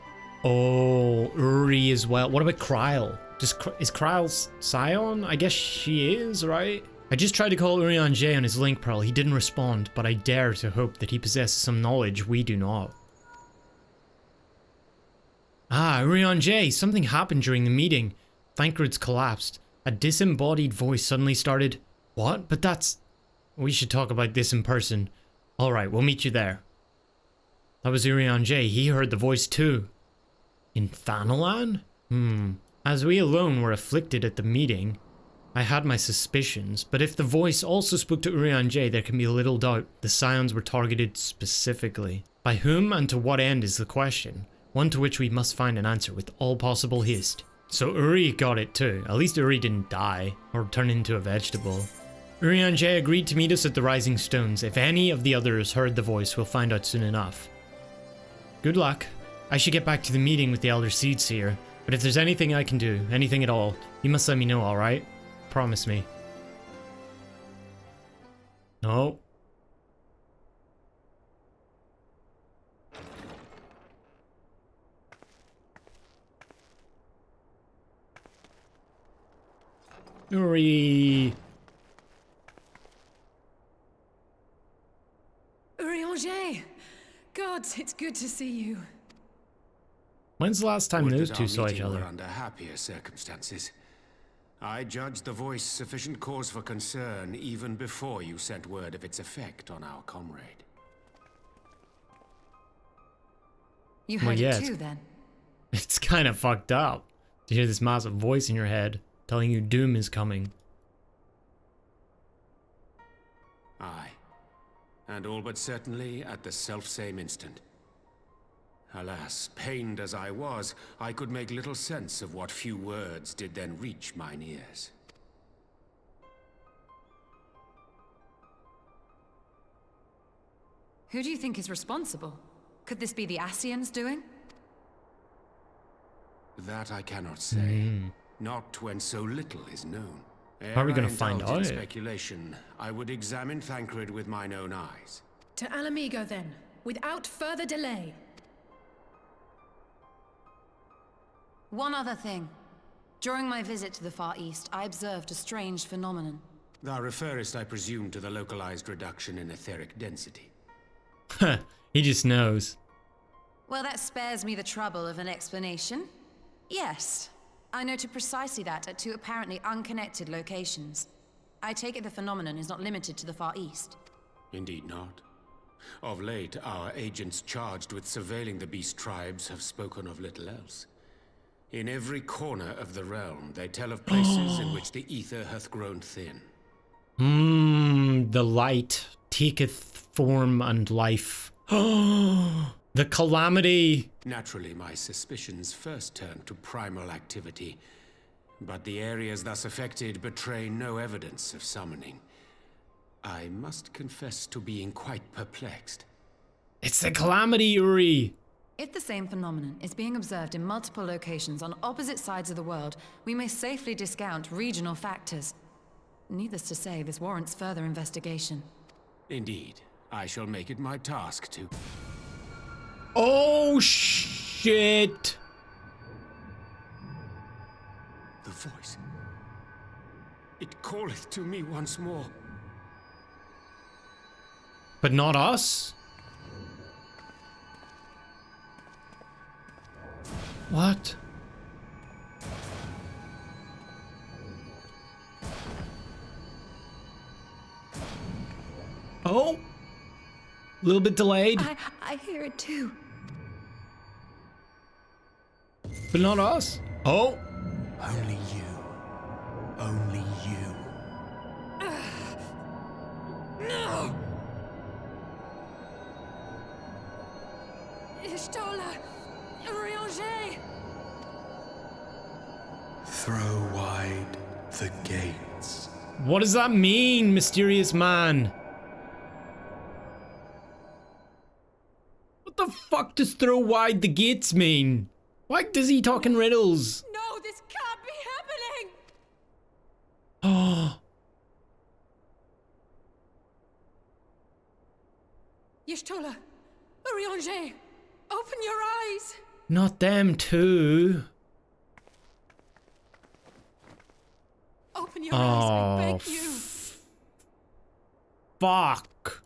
Oh, Uri as well. What about Kryle? Is Kryle's Scion? I guess she is, right? I just tried to call Urianger on his link pearl. He didn't respond, but I dare to hope that he possesses some knowledge we do not. Ah, Urianger, something happened during the meeting. Thancred's collapsed. A disembodied voice suddenly started, "What? But that's... We should talk about this in person. Alright, we'll meet you there." That was Urianger. He heard the voice too. In Thanalan? As we alone were afflicted at the meeting, I had my suspicions, but if the voice also spoke to Urianger, there can be little doubt the Scions were targeted specifically. By whom and to what end is the question, one to which we must find an answer with all possible haste. So Uri got it too. At least Uri didn't die or turn into a vegetable. Urianger agreed to meet us at the Rising Stones. If any of the others heard the voice, we'll find out soon enough. Good luck. I should get back to the meeting with the Elder Seedseer, but if there's anything I can do, anything at all, you must let me know, alright? Promise me. No. Uri. Urianger! God, it's good to see you. When's the last time those two saw each other? Under happier circumstances. I judged the voice sufficient cause for concern even before you sent word of its effect on our comrade. You heard it too, then? It's kind of fucked up to hear this massive voice in your head telling you doom is coming. Aye. And all but certainly at the selfsame instant. Alas, pained as I was, I could make little sense of what few words did then reach mine ears. Who do you think is responsible? Could this be the Ascians doing? That I cannot say. Not when so little is known. How are we gonna find out? Speculation, I would examine Thancred with mine own eyes. To Alamigo then, without further delay. One other thing. During my visit to the Far East, I observed a strange phenomenon. Thou referrest, I presume, to the localized reduction in etheric density. He just knows. Well, that spares me the trouble of an explanation. Yes, I noted precisely that at two apparently unconnected locations. I take it the phenomenon is not limited to the Far East. Indeed not. Of late, our agents charged with surveilling the beast tribes have spoken of little else. In every corner of the realm, they tell of places in which the ether hath grown thin. The light taketh form and life. The calamity! Naturally, my suspicions first turned to primal activity, but the areas thus affected betray no evidence of summoning. I must confess to being quite perplexed. It's the calamity, Uri! If the same phenomenon is being observed in multiple locations on opposite sides of the world, we may safely discount regional factors. Needless to say, this warrants further investigation. Indeed. I shall make it my task to... Oh, shit! The voice. It calleth to me once more. But not us? What? Oh! A little bit delayed. I hear it too. But not us. Oh! Only you. Only you. No! Y'shtola! Urianger! Throw wide the gates. What does that mean, mysterious man? What the fuck does throw wide the gates mean? Why does he talk in riddles? No, this can't be happening! Oh. Y'shtola! Urianger! Open your eyes! Not them too. Open your eyes, I beg you! Fuck.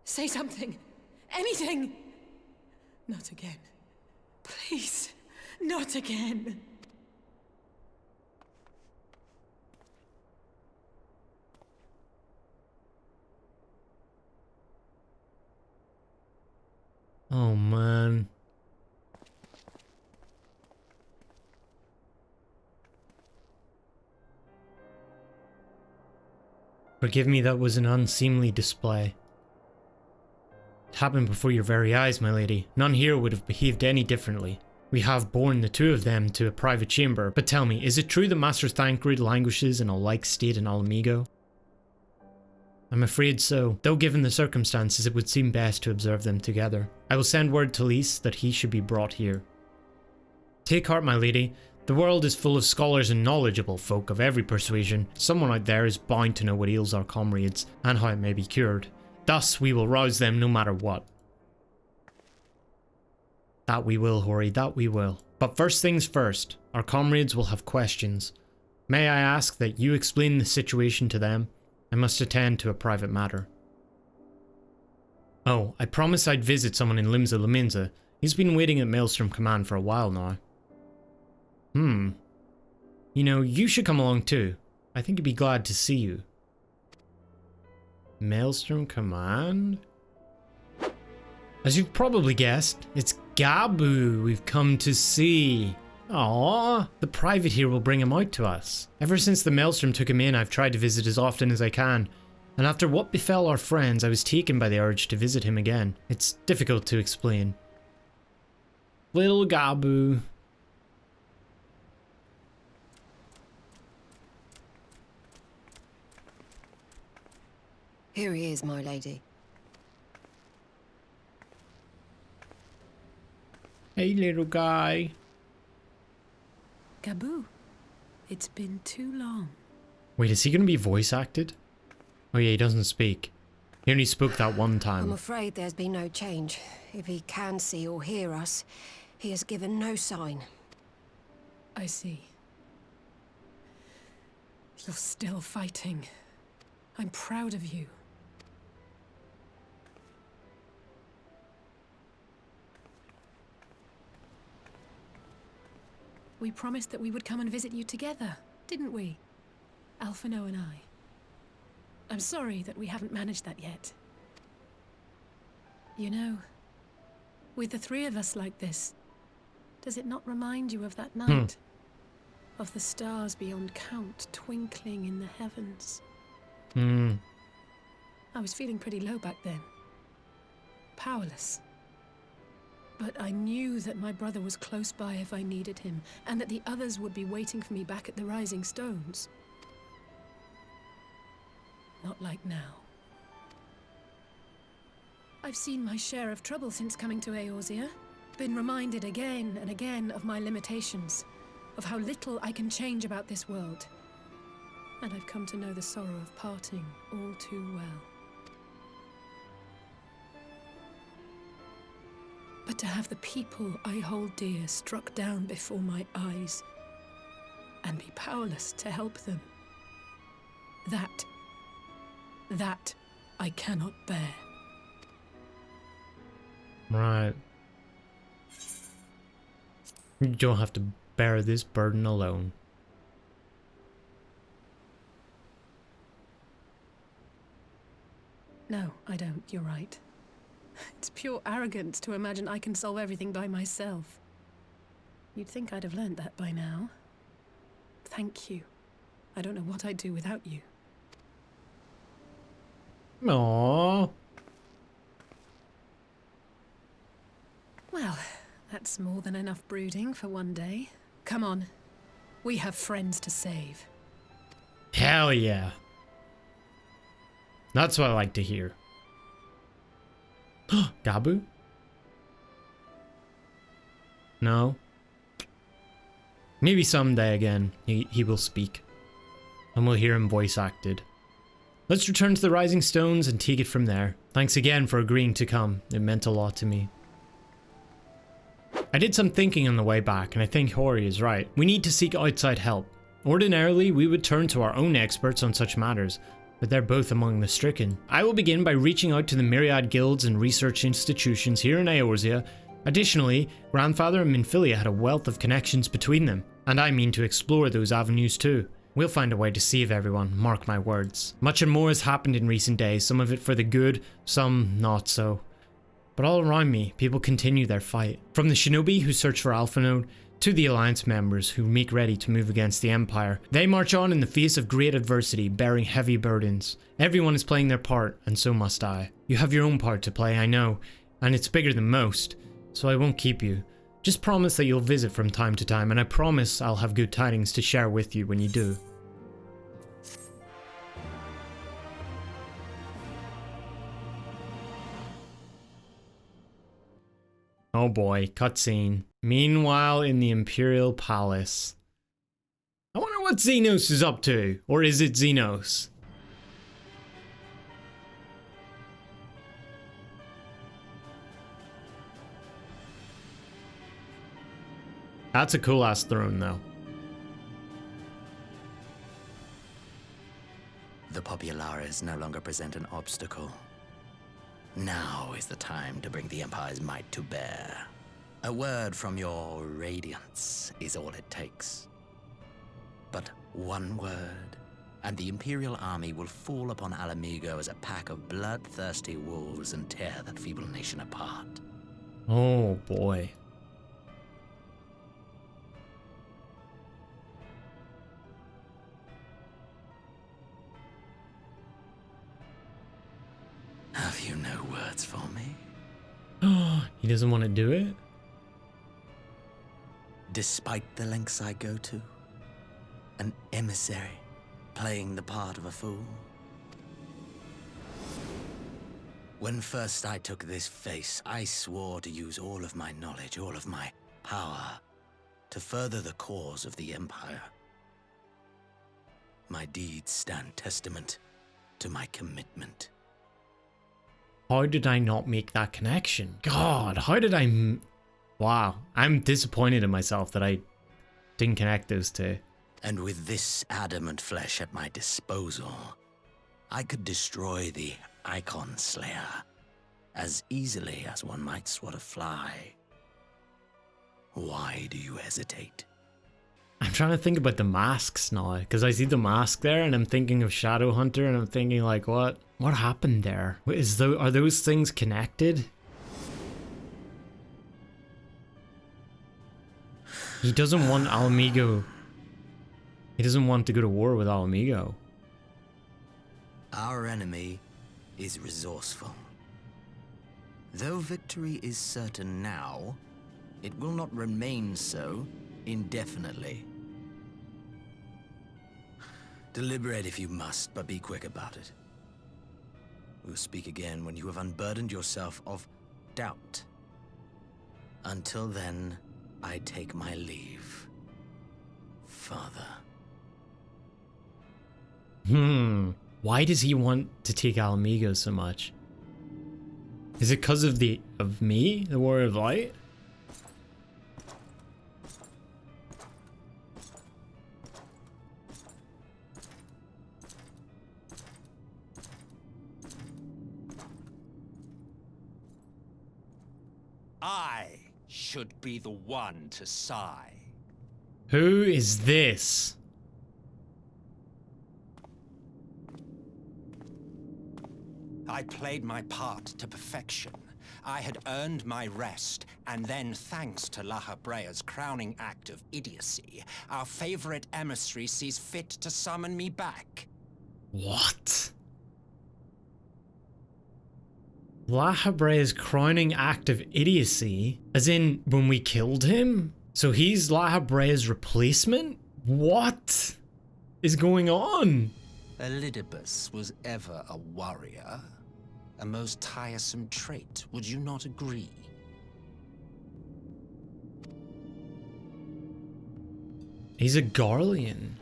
Say something. Anything. Not again. Please. Not again. Oh, man. Forgive me, that was an unseemly display. It happened before your very eyes, my lady. None here would have behaved any differently. We have borne the two of them to a private chamber, but tell me, is it true that Master Thancred languishes in a like state in Alamigo? I'm afraid so, though given the circumstances it would seem best to observe them together. I will send word to Lyse that he should be brought here. Take heart, my lady. The world is full of scholars and knowledgeable folk of every persuasion. Someone out there is bound to know what ails our comrades, and how it may be cured. Thus we will rouse them no matter what. That we will, Hori, that we will. But first things first, our comrades will have questions. May I ask that you explain the situation to them? I must attend to a private matter. Oh, I promised I'd visit someone in Limsa Laminza. He's been waiting at Maelstrom Command for a while now. You know, you should come along too. I think he'd be glad to see you. Maelstrom Command? As you've probably guessed, it's Ga Bu we've come to see. Aww, the private here will bring him out to us. Ever since the Maelstrom took him in, I've tried to visit as often as I can. And after what befell our friends, I was taken by the urge to visit him again. It's difficult to explain. Little Ga Bu. Here he is, my lady. Hey, little guy. Ga Bu, it's been too long. Wait, is he going to be voice acted? Oh yeah, he doesn't speak. He only spoke that one time. I'm afraid there's been no change. If he can see or hear us, he has given no sign. I see. You're still fighting. I'm proud of you. We promised that we would come and visit you together, didn't we? Alphino and I. I'm sorry that we haven't managed that yet. You know, with the three of us like this, does it not remind you of that night? Of the stars beyond count twinkling in the heavens? I was feeling pretty low back then. Powerless. But I knew that my brother was close by if I needed him, and that the others would be waiting for me back at the Rising Stones. Not like now. I've seen my share of trouble since coming to Eorzea. Been reminded again and again of my limitations, of how little I can change about this world. And I've come to know the sorrow of parting all too well. But to have the people I hold dear struck down before my eyes, and be powerless to help them, that I cannot bear. Right. You don't have to bear this burden alone. No, I don't. You're right. It's pure arrogance to imagine I can solve everything by myself. You'd think I'd have learned that by now. Thank you. I don't know what I'd do without you. Aww. Well, that's more than enough brooding for one day. Come on. We have friends to save. Hell yeah. That's what I like to hear. Ga Bu? No. Maybe someday again he will speak. And we'll hear him voice acted. Let's return to the Rising Stones and take it from there. Thanks again for agreeing to come. It meant a lot to me. I did some thinking on the way back, and I think Hori is right. We need to seek outside help. Ordinarily, we would turn to our own experts on such matters, but they're both among the stricken. I will begin by reaching out to the myriad guilds and research institutions here in Eorzea. Additionally, Grandfather and Minfilia had a wealth of connections between them, and I mean to explore those avenues too. We'll find a way to save everyone, mark my words. Much and more has happened in recent days, some of it for the good, some not so. But all around me, people continue their fight. From the shinobi who search for Alphino, to the Alliance members who make ready to move against the Empire. They march on in the face of great adversity, bearing heavy burdens. Everyone is playing their part, and so must I. You have your own part to play, I know, and it's bigger than most, so I won't keep you. Just promise that you'll visit from time to time, and I promise I'll have good tidings to share with you when you do. Oh boy, cutscene. Meanwhile, in the Imperial Palace. I wonder what Xenos is up to. Or is it Xenos? That's a cool ass throne though. The Populares no longer present an obstacle. Now is the time to bring the Empire's might to bear. A word from your Radiance is all it takes. But one word, and the Imperial army will fall upon Alamigo as a pack of bloodthirsty wolves and tear that feeble nation apart. Oh boy. Have you no words for me? He doesn't want to do it? Despite the lengths I go to, an emissary playing the part of a fool. When first I took this face, I swore to use all of my knowledge, all of my power, to further the cause of the Empire. My deeds stand testament to my commitment. How did I not make that connection? God, how did I... Wow, I'm disappointed in myself that I didn't connect those two. And with this adamant flesh at my disposal, I could destroy the Icon Slayer as easily as one might swat a fly. Why do you hesitate? I'm trying to think about the masks now, because I see the mask there and I'm thinking of Shadowhunter and I'm thinking like, what happened there? Are those things connected? He doesn't want Alamigo. He doesn't want to go to war with Alamigo. Our enemy is resourceful. Though victory is certain now, it will not remain so indefinitely. Deliberate if you must, but be quick about it. We'll speak again when you have unburdened yourself of doubt. Until then, I take my leave, Father. Why does he want to take Alamigo so much? Is it because of me, the Warrior of Light? I should be the one to sigh. Who is this? I played my part to perfection. I had earned my rest, and then thanks to La Habrea's crowning act of idiocy, our favorite emissary sees fit to summon me back. What? La Habrea's crowning act of idiocy? As in, when we killed him? So he's La Habrea's replacement? What is going on? Elidibus was ever a warrior. A most tiresome trait, would you not agree? He's a Garlean.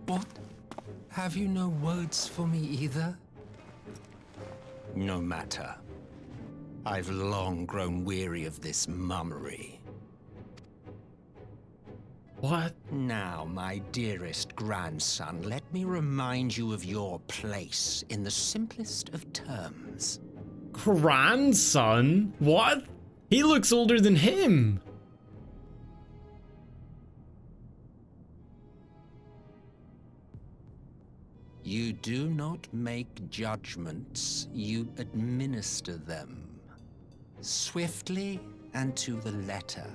What? Have you no words for me either? No matter. I've long grown weary of this mummery. What? Now, my dearest grandson, let me remind you of your place in the simplest of terms. Grandson? What? He looks older than him. You do not make judgments, you administer them. Swiftly and to the letter.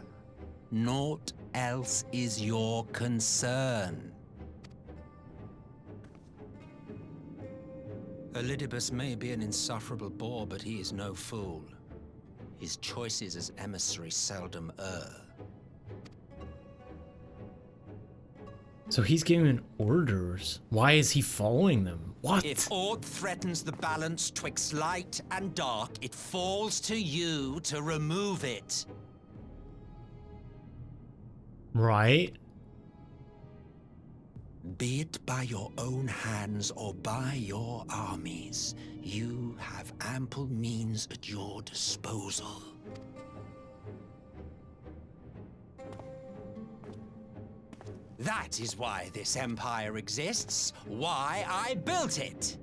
Naught else is your concern. Elidibus may be an insufferable bore, but he is no fool. His choices as emissary seldom err. So he's giving orders. Why is he following them? What? If aught threatens the balance twixt light and dark, it falls to you to remove it. Right. Be it by your own hands or by your armies, you have ample means at your disposal. That is why this empire exists, why I built it.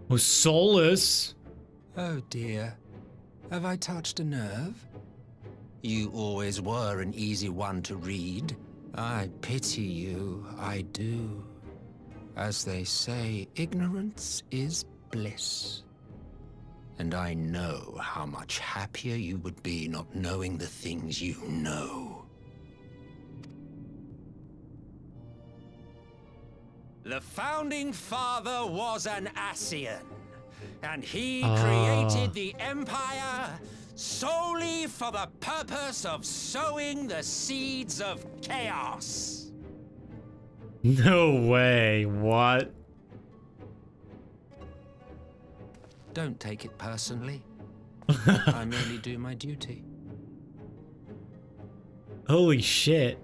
Oh, Solus. Oh dear, have I touched a nerve? You always were an easy one to read. I pity you, I do. As they say, ignorance is bliss. And I know how much happier you would be not knowing the things you know. The Founding Father was an Ascian, and he created the Empire solely for the purpose of sowing the seeds of chaos. No way, what? Don't take it personally. I merely do my duty. Holy shit.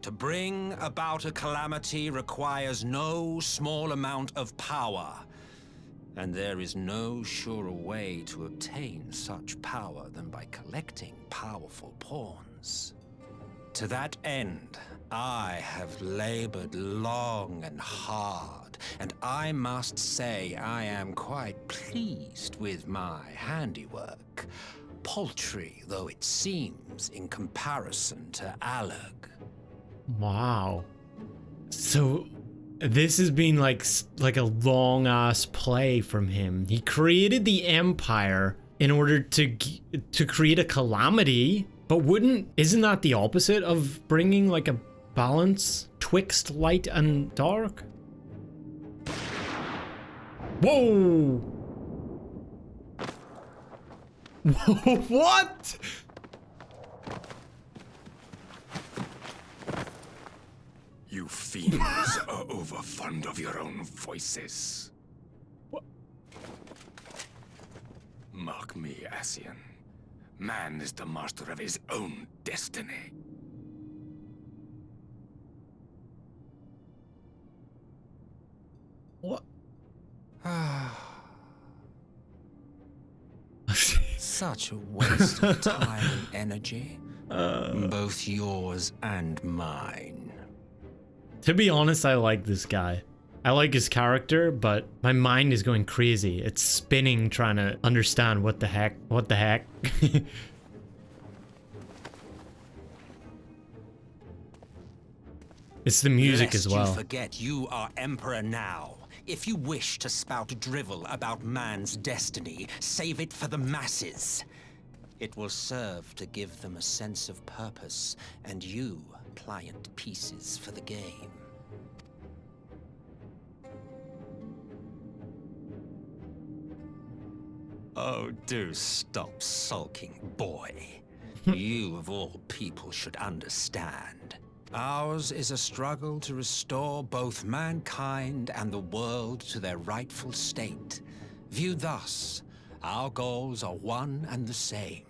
To bring about a calamity requires no small amount of power. And there is no surer way to obtain such power than by collecting powerful pawns. To that end, I have labored long and hard, and I must say I am quite pleased with my handiwork, paltry though it seems in comparison to Alag. Wow. So this has been like a long ass play from him. He created the Empire in order to create a calamity, but isn't that the opposite of bringing like a balance twixt light and dark? Whoa! What? You fiends are over fond of your own voices. What? Mark me, Ascian. Man is the master of his own destiny. What? Such a waste of time and energy. Both yours and mine. To be honest, I like this guy. I like his character, but my mind is going crazy. It's spinning trying to understand what the heck. It's the music as well. Lest you forget you are Emperor now. If you wish to spout drivel about man's destiny, save it for the masses. It will serve to give them a sense of purpose, and you pliant pieces for the game. Oh, do stop sulking, boy. You, of all people, should understand. Ours is a struggle to restore both mankind and the world to their rightful state. Viewed thus, our goals are one and the same.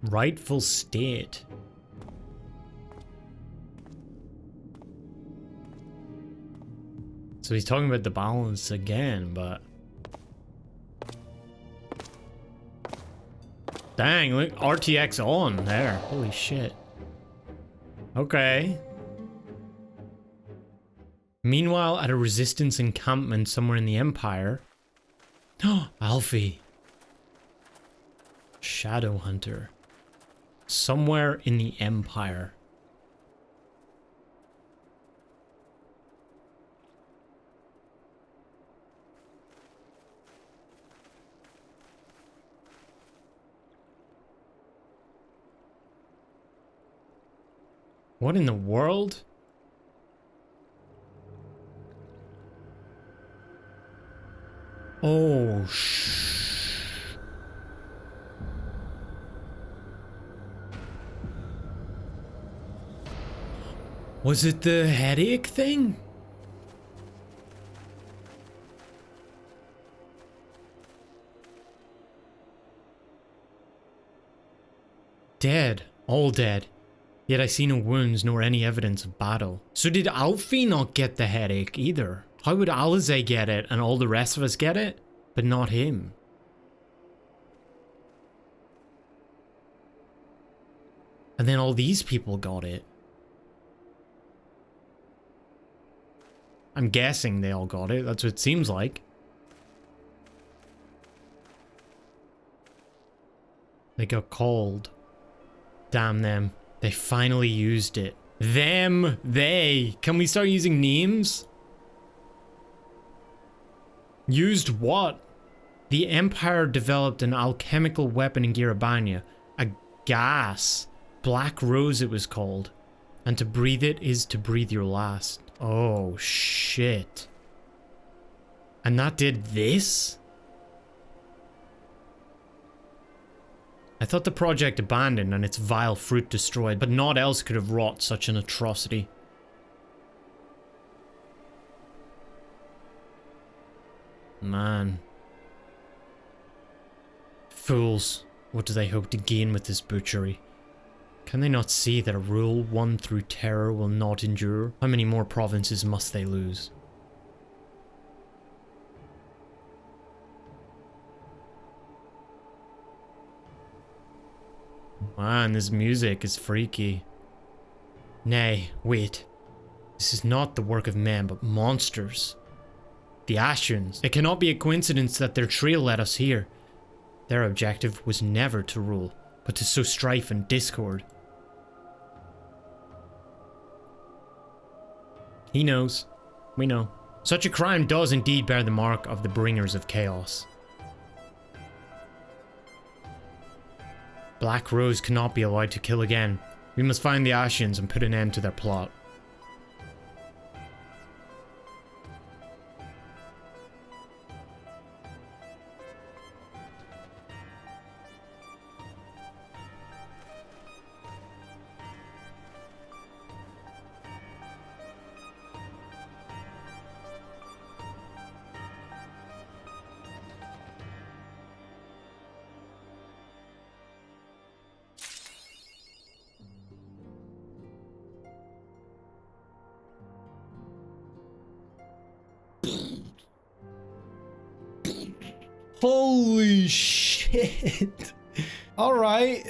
Rightful state. So he's talking about the balance again, but... Dang, look, RTX on there. Holy shit. Okay. Meanwhile, at a resistance encampment somewhere in the Empire... Alfie. Shadowhunter. Somewhere in the Empire. What in the world? Oh, Was it the headache thing? Dead. All dead. Yet I see no wounds nor any evidence of battle. So did Alfie not get the headache either? How would Alisaie get it and all the rest of us get it, but not him? And then all these people got it. I'm guessing they all got it. That's what it seems like. They got called. Damn them. They finally used it. Them, they. Can we start using names? Used what? The Empire developed an alchemical weapon in Girabania. A gas. Black Rose it was called. And to breathe it is to breathe your last. Oh, shit. And that did this? I thought the project abandoned and its vile fruit destroyed, but naught else could have wrought such an atrocity. Man. Fools. What do they hope to gain with this butchery? Can they not see that a rule won through terror will not endure? How many more provinces must they lose? Man, this music is freaky. Nay, wait. This is not the work of men, but monsters. The Ashians. It cannot be a coincidence that their trio led us here. Their objective was never to rule, but to sow strife and discord. He knows. We know. Such a crime does indeed bear the mark of the bringers of chaos. Black Rose cannot be allowed to kill again. We must find the Ashians and put an end to their plot. Holy shit. All right.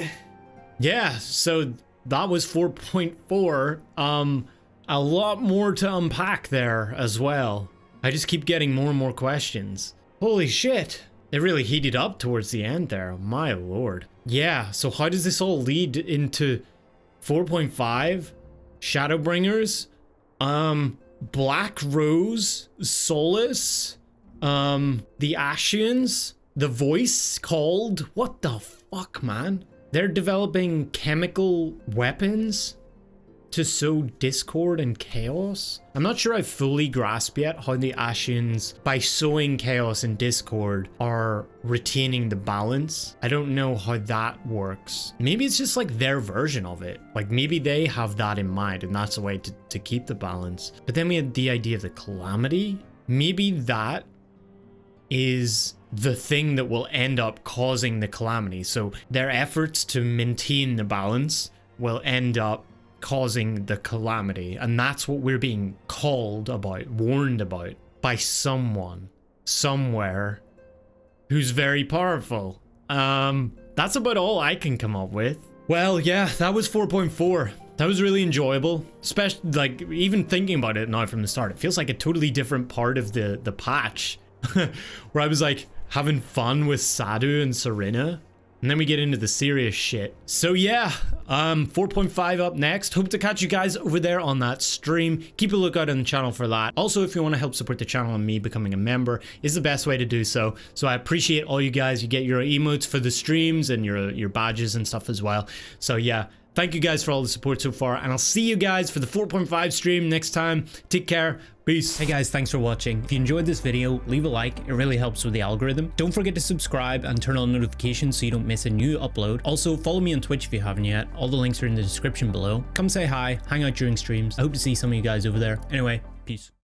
Yeah, so that was 4.4. A lot more to unpack there as well. I just keep getting more and more questions. Holy shit. It really heated up towards the end there. My lord. Yeah, so how does this all lead into 4.5? Shadowbringers? Black Rose? Solus? The Ashians? The voice called? What the fuck, man? They're developing chemical weapons to sow discord and chaos? I'm not sure I fully grasp yet how the Ashians, by sowing chaos and discord, are retaining the balance. I don't know how that works. Maybe it's just like their version of it. Like maybe they have that in mind and that's a way to keep the balance. But then we had the idea of the calamity. Maybe that is the thing that will end up causing the calamity. So their efforts to maintain the balance will end up causing the calamity. And that's what we're being called about, warned about by someone, somewhere, who's very powerful. That's about all I can come up with. Well, yeah, that was 4.4. That was really enjoyable, especially like even thinking about it now from the start. It feels like a totally different part of the patch where I was like having fun with Sadu and Cirina, and then we get into the serious shit. So yeah, 4.5 up next. Hope to catch you guys over there on that stream. Keep a lookout on the channel for that. Also, if you want to help support the channel and me becoming a member is the best way to do so. So I appreciate all you guys. You get your emotes for the streams and your badges and stuff as well. So yeah, thank you guys for all the support so far, and I'll see you guys for the 4.5 stream next time. Take care. Peace. Hey guys, thanks for watching. If you enjoyed this video, leave a like. It really helps with the algorithm. Don't forget to subscribe and turn on notifications so you don't miss a new upload. Also, follow me on Twitch if you haven't yet. All the links are in the description below. Come say hi, hang out during streams. I hope to see some of you guys over there. Anyway, peace.